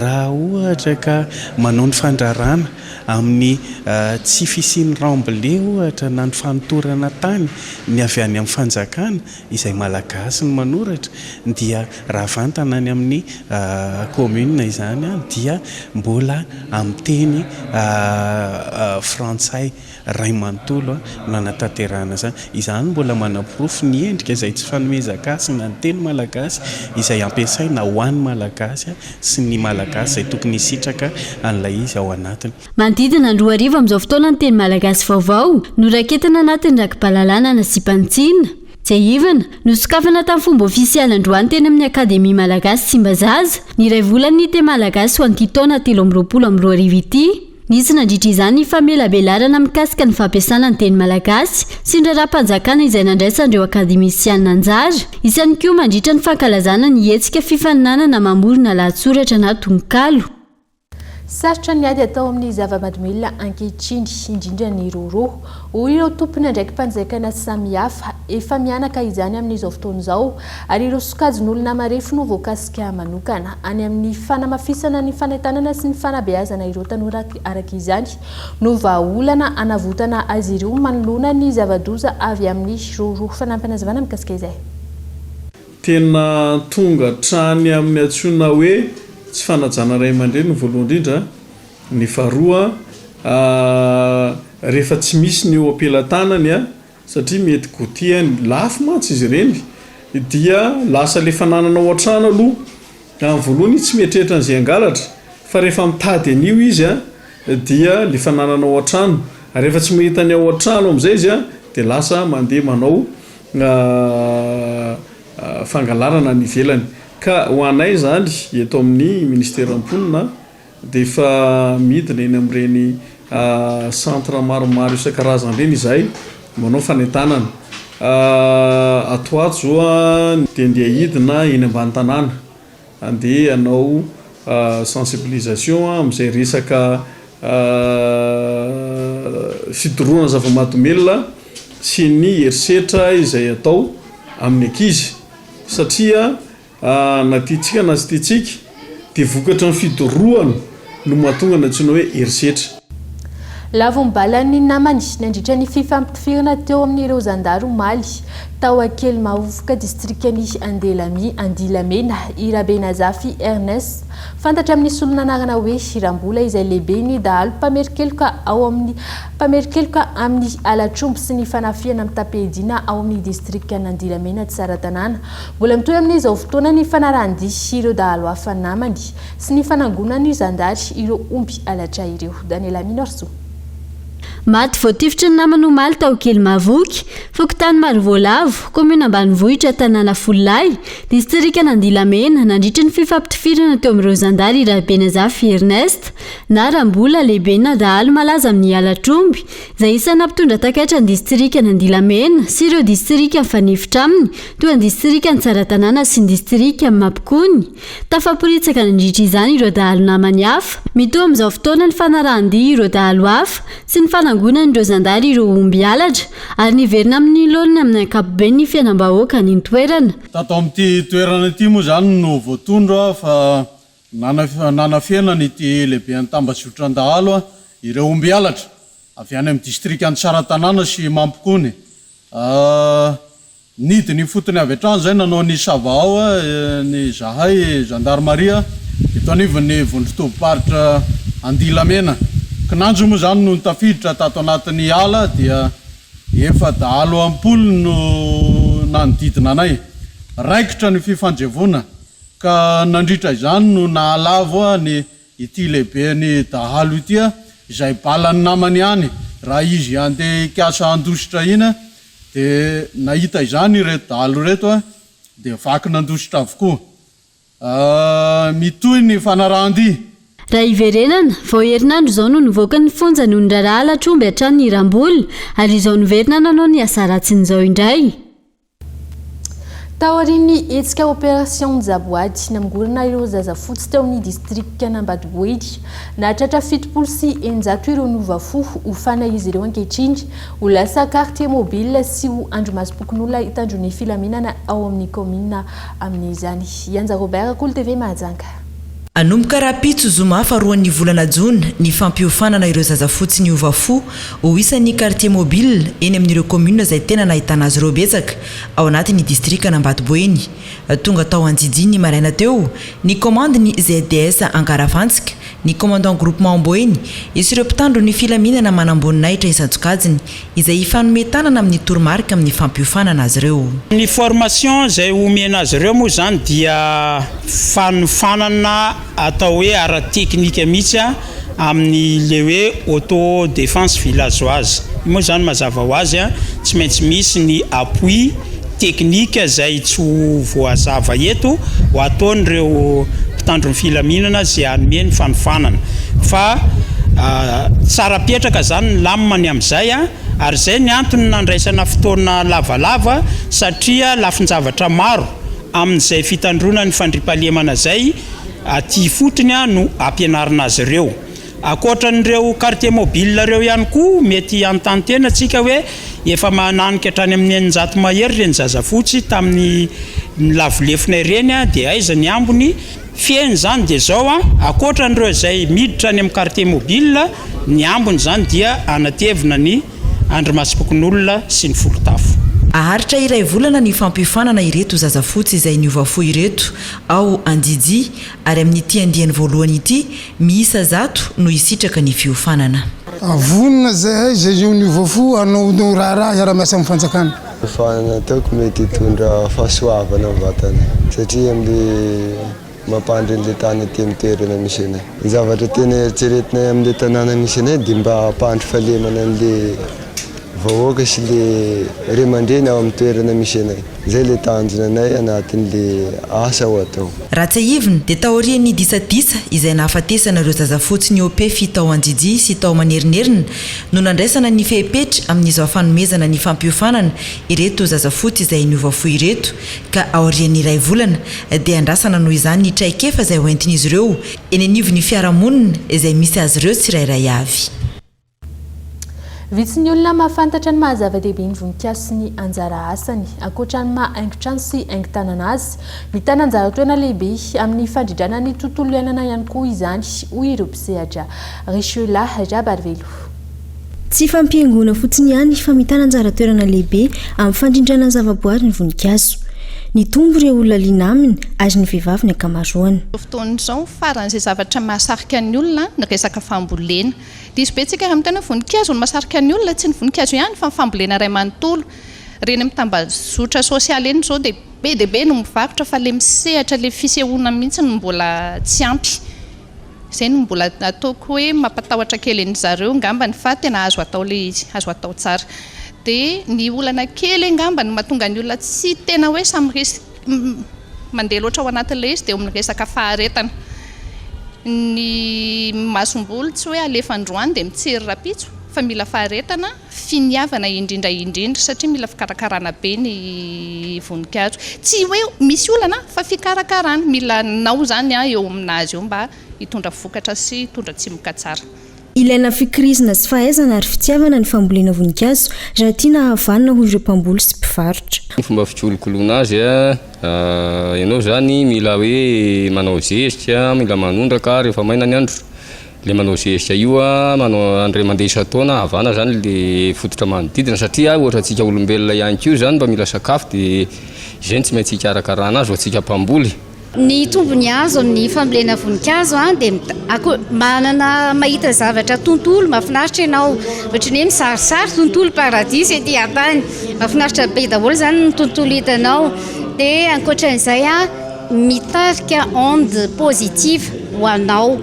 Speaker 3: Raha ohatra ka manao ny fandrarana amin'ny tsy fisiany rambole ohatra na ny fanotorana tany ny avy any amin'ny fanjakana izay malagasy ny manoratra dia raha vantana any amin'ny commune izany dia mbola amin'ny teny frantsay ray manontolo nanatanterahana zany izany mbola manaporofo ny endrika izay tsy fanomezakasy na ny teny malagasy izay ampiasaina ho an'ny malagasy sy ny malagasy izay tokony hisitraka an'ilay izy ao anatiny.
Speaker 14: Manodidina ny 4 arivo amin'izao fotoana ny teny malagasy vaovao no raketina anatin'ny rakim-pahalalana na sipantsina. Izay ivana no sokafana tamin'ny fomba ofisialy androany teny amin'ny akademia malagasy Tsimbazaza ny iray volany teny malagasy ho an'ity taona 2022 ity. Nisy nandritra izany famelabelarana mikasika ny fampiasana ny teny malagasy sy ny raharaham-panjakana izay nandraisan'ireo akademisianina anjara. Isany koa mandritra ny fankalazana ny hetsika fifaninanana mamorona lahatsoratra na tononkalo.
Speaker 5: Sarotra ny ady atao amin'ny zava-mahadomelina ankehitriny indrindra ny roro hoy ireo tompony ndraiky mpanjaikana samihafa efa mianaka izany amin'izao fotoana izao ary ireo sokajin'olona marefo no voakasika manokana any amin'ny fanamafisana ny fanentanana sy ny fanabeazana ireo tanora araka izany no vahaolana anavotana azy ireo manoloana ny zava-doza avy amin'ny roro fanampanazavana mikasika izay.
Speaker 6: Tena tonga trany amin'ny antsoina hoe tsy fanajana ray aman-dreny voalohany indrindra ny faharoa rehefa tsy misy ny eo ampelantanany satria mety gotiany lafo mantsy izy ireny dia lasa le fananana ao an-trano aloha amin'ny voalohany tsy mieritreritra an'izay angalatra fa rehefa mitady an'io izy dia le fananana ao an-trano rehefa tsy mahita ny ao an-trano amin'izay izy dia lasa mandeha manao fangalarana ny ivelany. Ka ho anay zany eto amin'ny ministera am-ponina dia efa midina eny amin'ireny centre maromaro isan-karazany ireny izay manao fanentanana. Atoato zao dia andeha hidina eny ambany tanàna andeha hanao sensibilisation amin'izay resaka fidorohana zava-mahadomelina sy ny herisetra izay atao amin'ny ankizy satria na tiatsika na sy tiatsika dia vokatra ny fidorohana no mahatonga ny antsoina hoe herisetra.
Speaker 5: Lavombalany namany nandritra ny fifampifirana teo amin'ireo zandaro maly tao akely mahofoka distrikany Andilamena Irabenazafy Ernest fantatra amin'ny solonanarana hoe Shirambola izay lehibe ny dahalo mpamerikeloka amin'ny alatrombo sy ny fanafiana amin'ny tapedina ao amin'ny distrikany Andilamena Tsaratanana mbola mitohy amin'izao fotoana ny fanarahandi ireo dahalo hafa namany sy ny fanangonana ny zandary ireo omby alatra ireo. Daniela Minorso.
Speaker 14: Maty voatifitra ny namany omaly tao kely mavoky fokotany Marivolavo commune ambanivohitra tanàna Fololay distrikana Andilamena nandritra ny fifampifirana teo amin'ireo zandary Irabenazafy Ernest na Rambola lehibe na dahalo malaza amin'ny alatromby izay isana mpitondra takaitra ny distrikana Andilamena sy ireo distrika mifanefitra aminy toa ny distrikany Tsaratanana sy ny distrika Mampikony tafaporitsaka nandritra izany ireo dahalo namany hafa mitoa amin'izao fotoana ny fanarahandi ireo dahalo hafa sy ny fanangonana ireo zandary ireo omby alatra ary niverina amin'ny lolony amin'ny ankapobeny ny fiainam-bahoaka ny toerana.
Speaker 6: Tato amin'ity toerana ity moa zany no voatondro fa nanafiana ity lehibe ny Tambazotrandahalo ireo omby alatra avy any amin'ny distrikany Tsaratanana sy Mampikony. Nidiny fotony avy hatrany zay nanao ny Vaovao ny zahay gendarmerie eto anivon'ny vondrotovom-paritra Andilamena. Kinanjo moa zany no tafiditra tato anatin'ny ala dia efa dahalo ampolo no nanodidina anay. Raikitra ny fifanjevona ka nandritra izany no nahalavo ny ity lehibe ny dahalo ity izay balany namany any raha izy andeha hikasa andositra ina dia nahita izany reto dahalo reto dia vaky nandositra avokoa. Mitohy ny fanarahandi.
Speaker 14: raha iverenana vao herinandro izao no nivoaka ny fonja noho ny raharaha latromby hatrany ny iram-boly ary izao niverina nanao ny asa ratsin'izao indray.
Speaker 5: Taoriny etsika opération Zaboady namgorona ireo zazafotsy teo amin'ny distrikta n'Ambatoboidy nahatratra 7 sy 900 ireo novafo hofana izy ireo ankehitriny ho lasa quartier mobile sy ho andromasom-pokon'olona hitandron'ny filaminana ao amin'ny commune amin'izany. Ianja Robert, Kolo TV Mahajanga.
Speaker 7: Anomboka rapitso zoma faharoan'ny volana Jona ny fampiofanana ireo zazafotsy ny ovafo ho isan'ny quartier mobile eny amin'ireo commune izay tena nahitana azy ireo betsaka ao anatin'ny distrikta n'Ambatoboeny. Tonga tao anjiji ny maraina teo ny commande ny ZDS Ankaravantsika ny commandant groupement Amboeny isy ireo mpitandro ny filaminana manamboninahitra isantsokajiny izay ifanometanana amin'ny toromarika amin'ny fampiofanana azy ireo.
Speaker 9: Ny formation izay omena azy ireo moa zany dia fanofanana atao hoe ara-teknika mihitsy amin'ny le hoe auto défense villageoise. Moa zany mazava ho azy tsy maintsy misy ny appui teknika izay tsy voazava eto ho ataon'ireo mpitandro ny filaminana izay hanome ny fanofanana fa tsara petraka zany ny lamina amin'izay ary izay ny antony nandraisana fotoana lavalava satria lafin-javatra maro amin'izay fitandrona ny fandriampahalemana izay aty fotony no ampianarina azy ireo. Akoatran'ireo quartier mobile ireo ihany koa mety antany tena atsika hoe efa mananika hatrany amin'ny 900 mahery ireny zazafotsy tamin'ny lavolefina ireny dia aiza ny ambony fieny zany dia zao akoatran'ireo izay miditra any amin'ny quartier mobile ny ambony zany dia anatevina ny andromasom-pokon'olona sy ny folotafo.
Speaker 7: Aharitra iray volana ny fampiofanana ireto zazafotsy izay niovafo ireto ao anjiji ary amin'ny ity andiany voalohany ity miisa 100 no isitraka ny fiofanana.
Speaker 11: Vonina zay io niovafo anao raharaha iara-miasa amin'ny fanjakana.
Speaker 12: Fiofanana taoko mety hitondra fahasoavana amin'ny vatana satria amin'ny mampandry le tany aty amin'ny toerana misy anay. Ny zavatra tena eritreretinay amin'ny tanàna misy anay dia mba hampandry fahalemana an'le vahoaka sy le remandreny ao amin'ny toerana misy anay. Zay le tanjona anay anatin'le asa ho atao.
Speaker 7: Raha tsy ivony dia taorian'ny disadisa izay nahafatesana ireo zazafotsy ny OP tao anjiji sy tao manerinerina no nandraisana ny fehipetra amin'izao fanomezana ny fampiofanana ireto zazafotsy izay niovafo ireto ka aorian'ny iray volana dia andrasana noho izany ny traikefa izay hoentin'izy ireo eny anivon'ny fiarahamonina izay misy azy ireo tsirairay avy.
Speaker 5: Vitsy ny olona mahafantatra ny mahazava-dehibe ny voninkazo sy ny anjara asany ankoatra ny mahaingo-trano sy haingo-tanana azy mitana anjara toerana lehibe amin'ny fandrindrana ny tontolo iainana ihany koa izany hoy ireo mpisehatra. Richela Jabarvelo.
Speaker 25: Tsy fampiaingona fotsiny ihany fa mitana anjara toerana lehibe amin'ny fandrindrana ny zavaboary ny voninkazo. Ny tombo ireo olona liana aminy ary ny vehivavy ny ankamaroany.
Speaker 26: Fotoan'izao faran'izay zavatra mahasarika ny olona ny resaka fambolena. Diso betsika raha mitana voninkazo no mahasarika ny olona tsy ny voninkazo ihany fa ny fambolena iray manontolo. Reny amin'ny tambazotra sosialy eny zao dia be no mivarotra fa le misehatra le fisehoana mihitsy no mbola tsy ampy. Izay no mbola ataoko hoe mampatahotra kely ny zareo ngambany fa tena azo atao le izy, azo atao tsara. Dia ny olana kely angamba no mahatonga ny olona tsy tena hoe samy resy mandeha loatra ao anatin'ilay izy dia amin'ny resaka faharetana. Ny masom-bolo tsy hoe alefandroany dia mitsiry rapitso fa mila faharetana finiavana indrindra satria mila fikarakarana be ny voninkazo. Tsy hoe misy olana fa fikarakarana mila nao zany eo aminazy eo mba hitondra vokatra sy hitondra tsimoka tsara.
Speaker 25: Ilaina fikirizina sy fahaizana ary fitiavana ny fambolena voninkazo raha tiana hahavanana ho ireo mpamboly sy mpivarotra.
Speaker 27: Ny fomba fikolokoloana azy ianao zany mila hoe manao zezika, mila manondraka rehefa maina ny andro. Le manao zezika io manao andray mandeha isa-taona havana zany le fototra manodidina satria ohatra antsika olombelona ihany koa zany mba mila sakafo dia izay tsy maintsy hikarakarana azy ho antsika mpamboly.
Speaker 28: Ny tombony azo ny fambolena voninkazo dia manana mahita zavatra tontolo mahafinaritra ianao ohatra ny misarisary tontolo paradisy ety an-tany mahafinaritra be daholo zany ny tontolo hitanao dia ankoatran'izay mitarika onde positive ho anao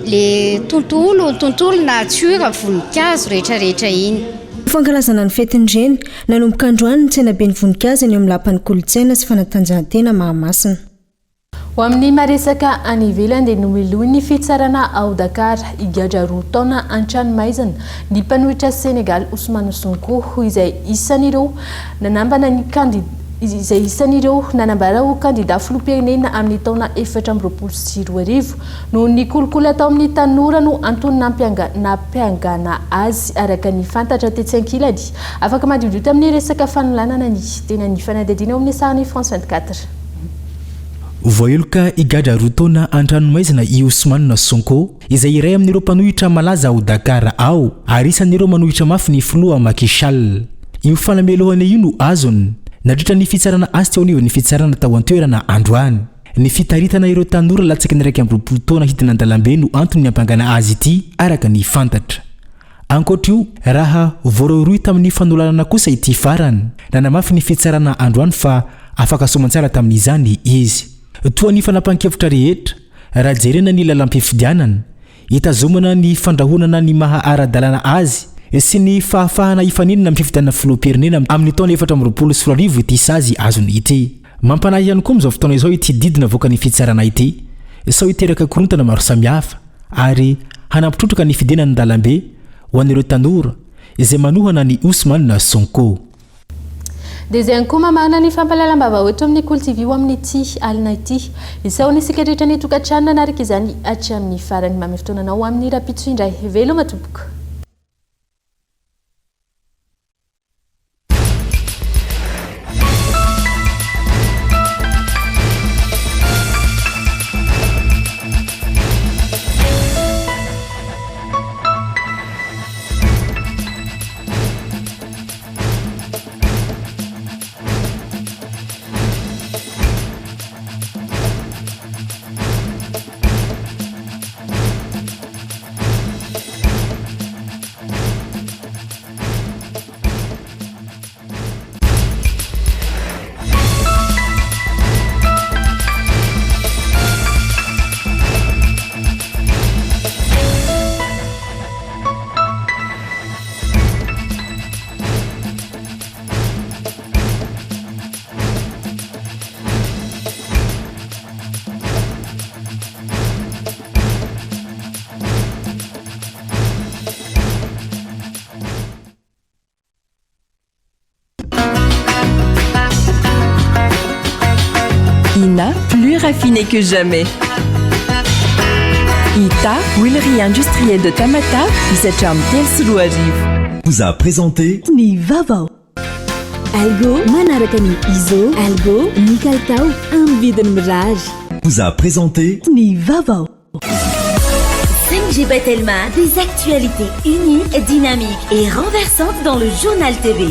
Speaker 28: le tontolo natiora voninkazo rehetrarehetra iny.
Speaker 25: Fankalazana ny fetin'ireny nanomboka androany ny tsenabe ny voninkazo eny amin'ny lapan'ny kolontsaina sy fanatanjahantena Mahamasina.
Speaker 5: ho amin'ny maresaka any ivelany dia nomilohy ny fitsarana ao Dakar igadra roa taona an-tranomaizana ny mpanohitra Senegal Ousmane Sonko izay isan'ireo nanambana ny nanambara ho kandida filoham-pirenena amin'ny taona 2024 noho ny kolikoly atao amin'ny tanora no antony nampiangana azy araka ny fantatra tetsy ankilany. Afaka madiodio amin'ny resaka fanolanana ny tena ny fanadihadiana amin'ny sarany France 24.
Speaker 4: Voeloka igadra roa taona an-tranomaizana i Ousmane Sonko izay iray amin'ireo mpanohitra malaza ao Dakar ao ary isan'ireo manohitra mafy ny filoha Macky Sall. Io falamelohana io no azony nadritra ny fitsarana azy teo anivon'ny fitsarana tao an-toerana androany. Ny fitaritana ireo tanora latsaky ny 20 taona hidina an-dalambe no antony nampiangana azy ity araka ny fantatra. Ankoatra io raha voaroy tamin'ny fanolanana kosa ity farany nanamafy ny fitsarana androany fa afaka somantsara tamin'izany izy. Toa ny fanapahan-kevitra rehetra raha jerena ny lalam-pifidianana itazomana ny fandrahonana ny maha ara-dalàna azy sy ny fahafahana ifaninana amin'ny fifidianana filoham-pirenena amin'ny taona 2024 ity sazy azony ity. Mampanahy ihany koa amin'izao fotoana izao ity didina voaka ny fitsarana ity sao iteraka korontana maro samihafa ary hanampitrotroka ny fidianana an-dalambe ho an'ireo tanora izay manohana ny Ousmane Sonko.
Speaker 5: Dia izay koa mamana ny fampahalalam-baovao eto amin'ny Kolo TV amin'ny ity alina ity. Isao ny siketritra ny tokantrano nanaraka izany hatramin'ny farany mamy fotoananao amin'ny rapitso indray. Veloma tompoko.
Speaker 8: INA, plus raffiné que jamais. ITA, huilerie industrielle de Tamata, Isacham Rive,
Speaker 10: vous a présenté
Speaker 8: Ni Vaovao. Algo, Manarakani Iso, Algo, Nikaltao, un vide mirage.
Speaker 10: Vous a présenté
Speaker 8: Ni Vaovao.
Speaker 15: 5G Batelma, des actualités uniques, dynamiques et renversantes dans le journal TV.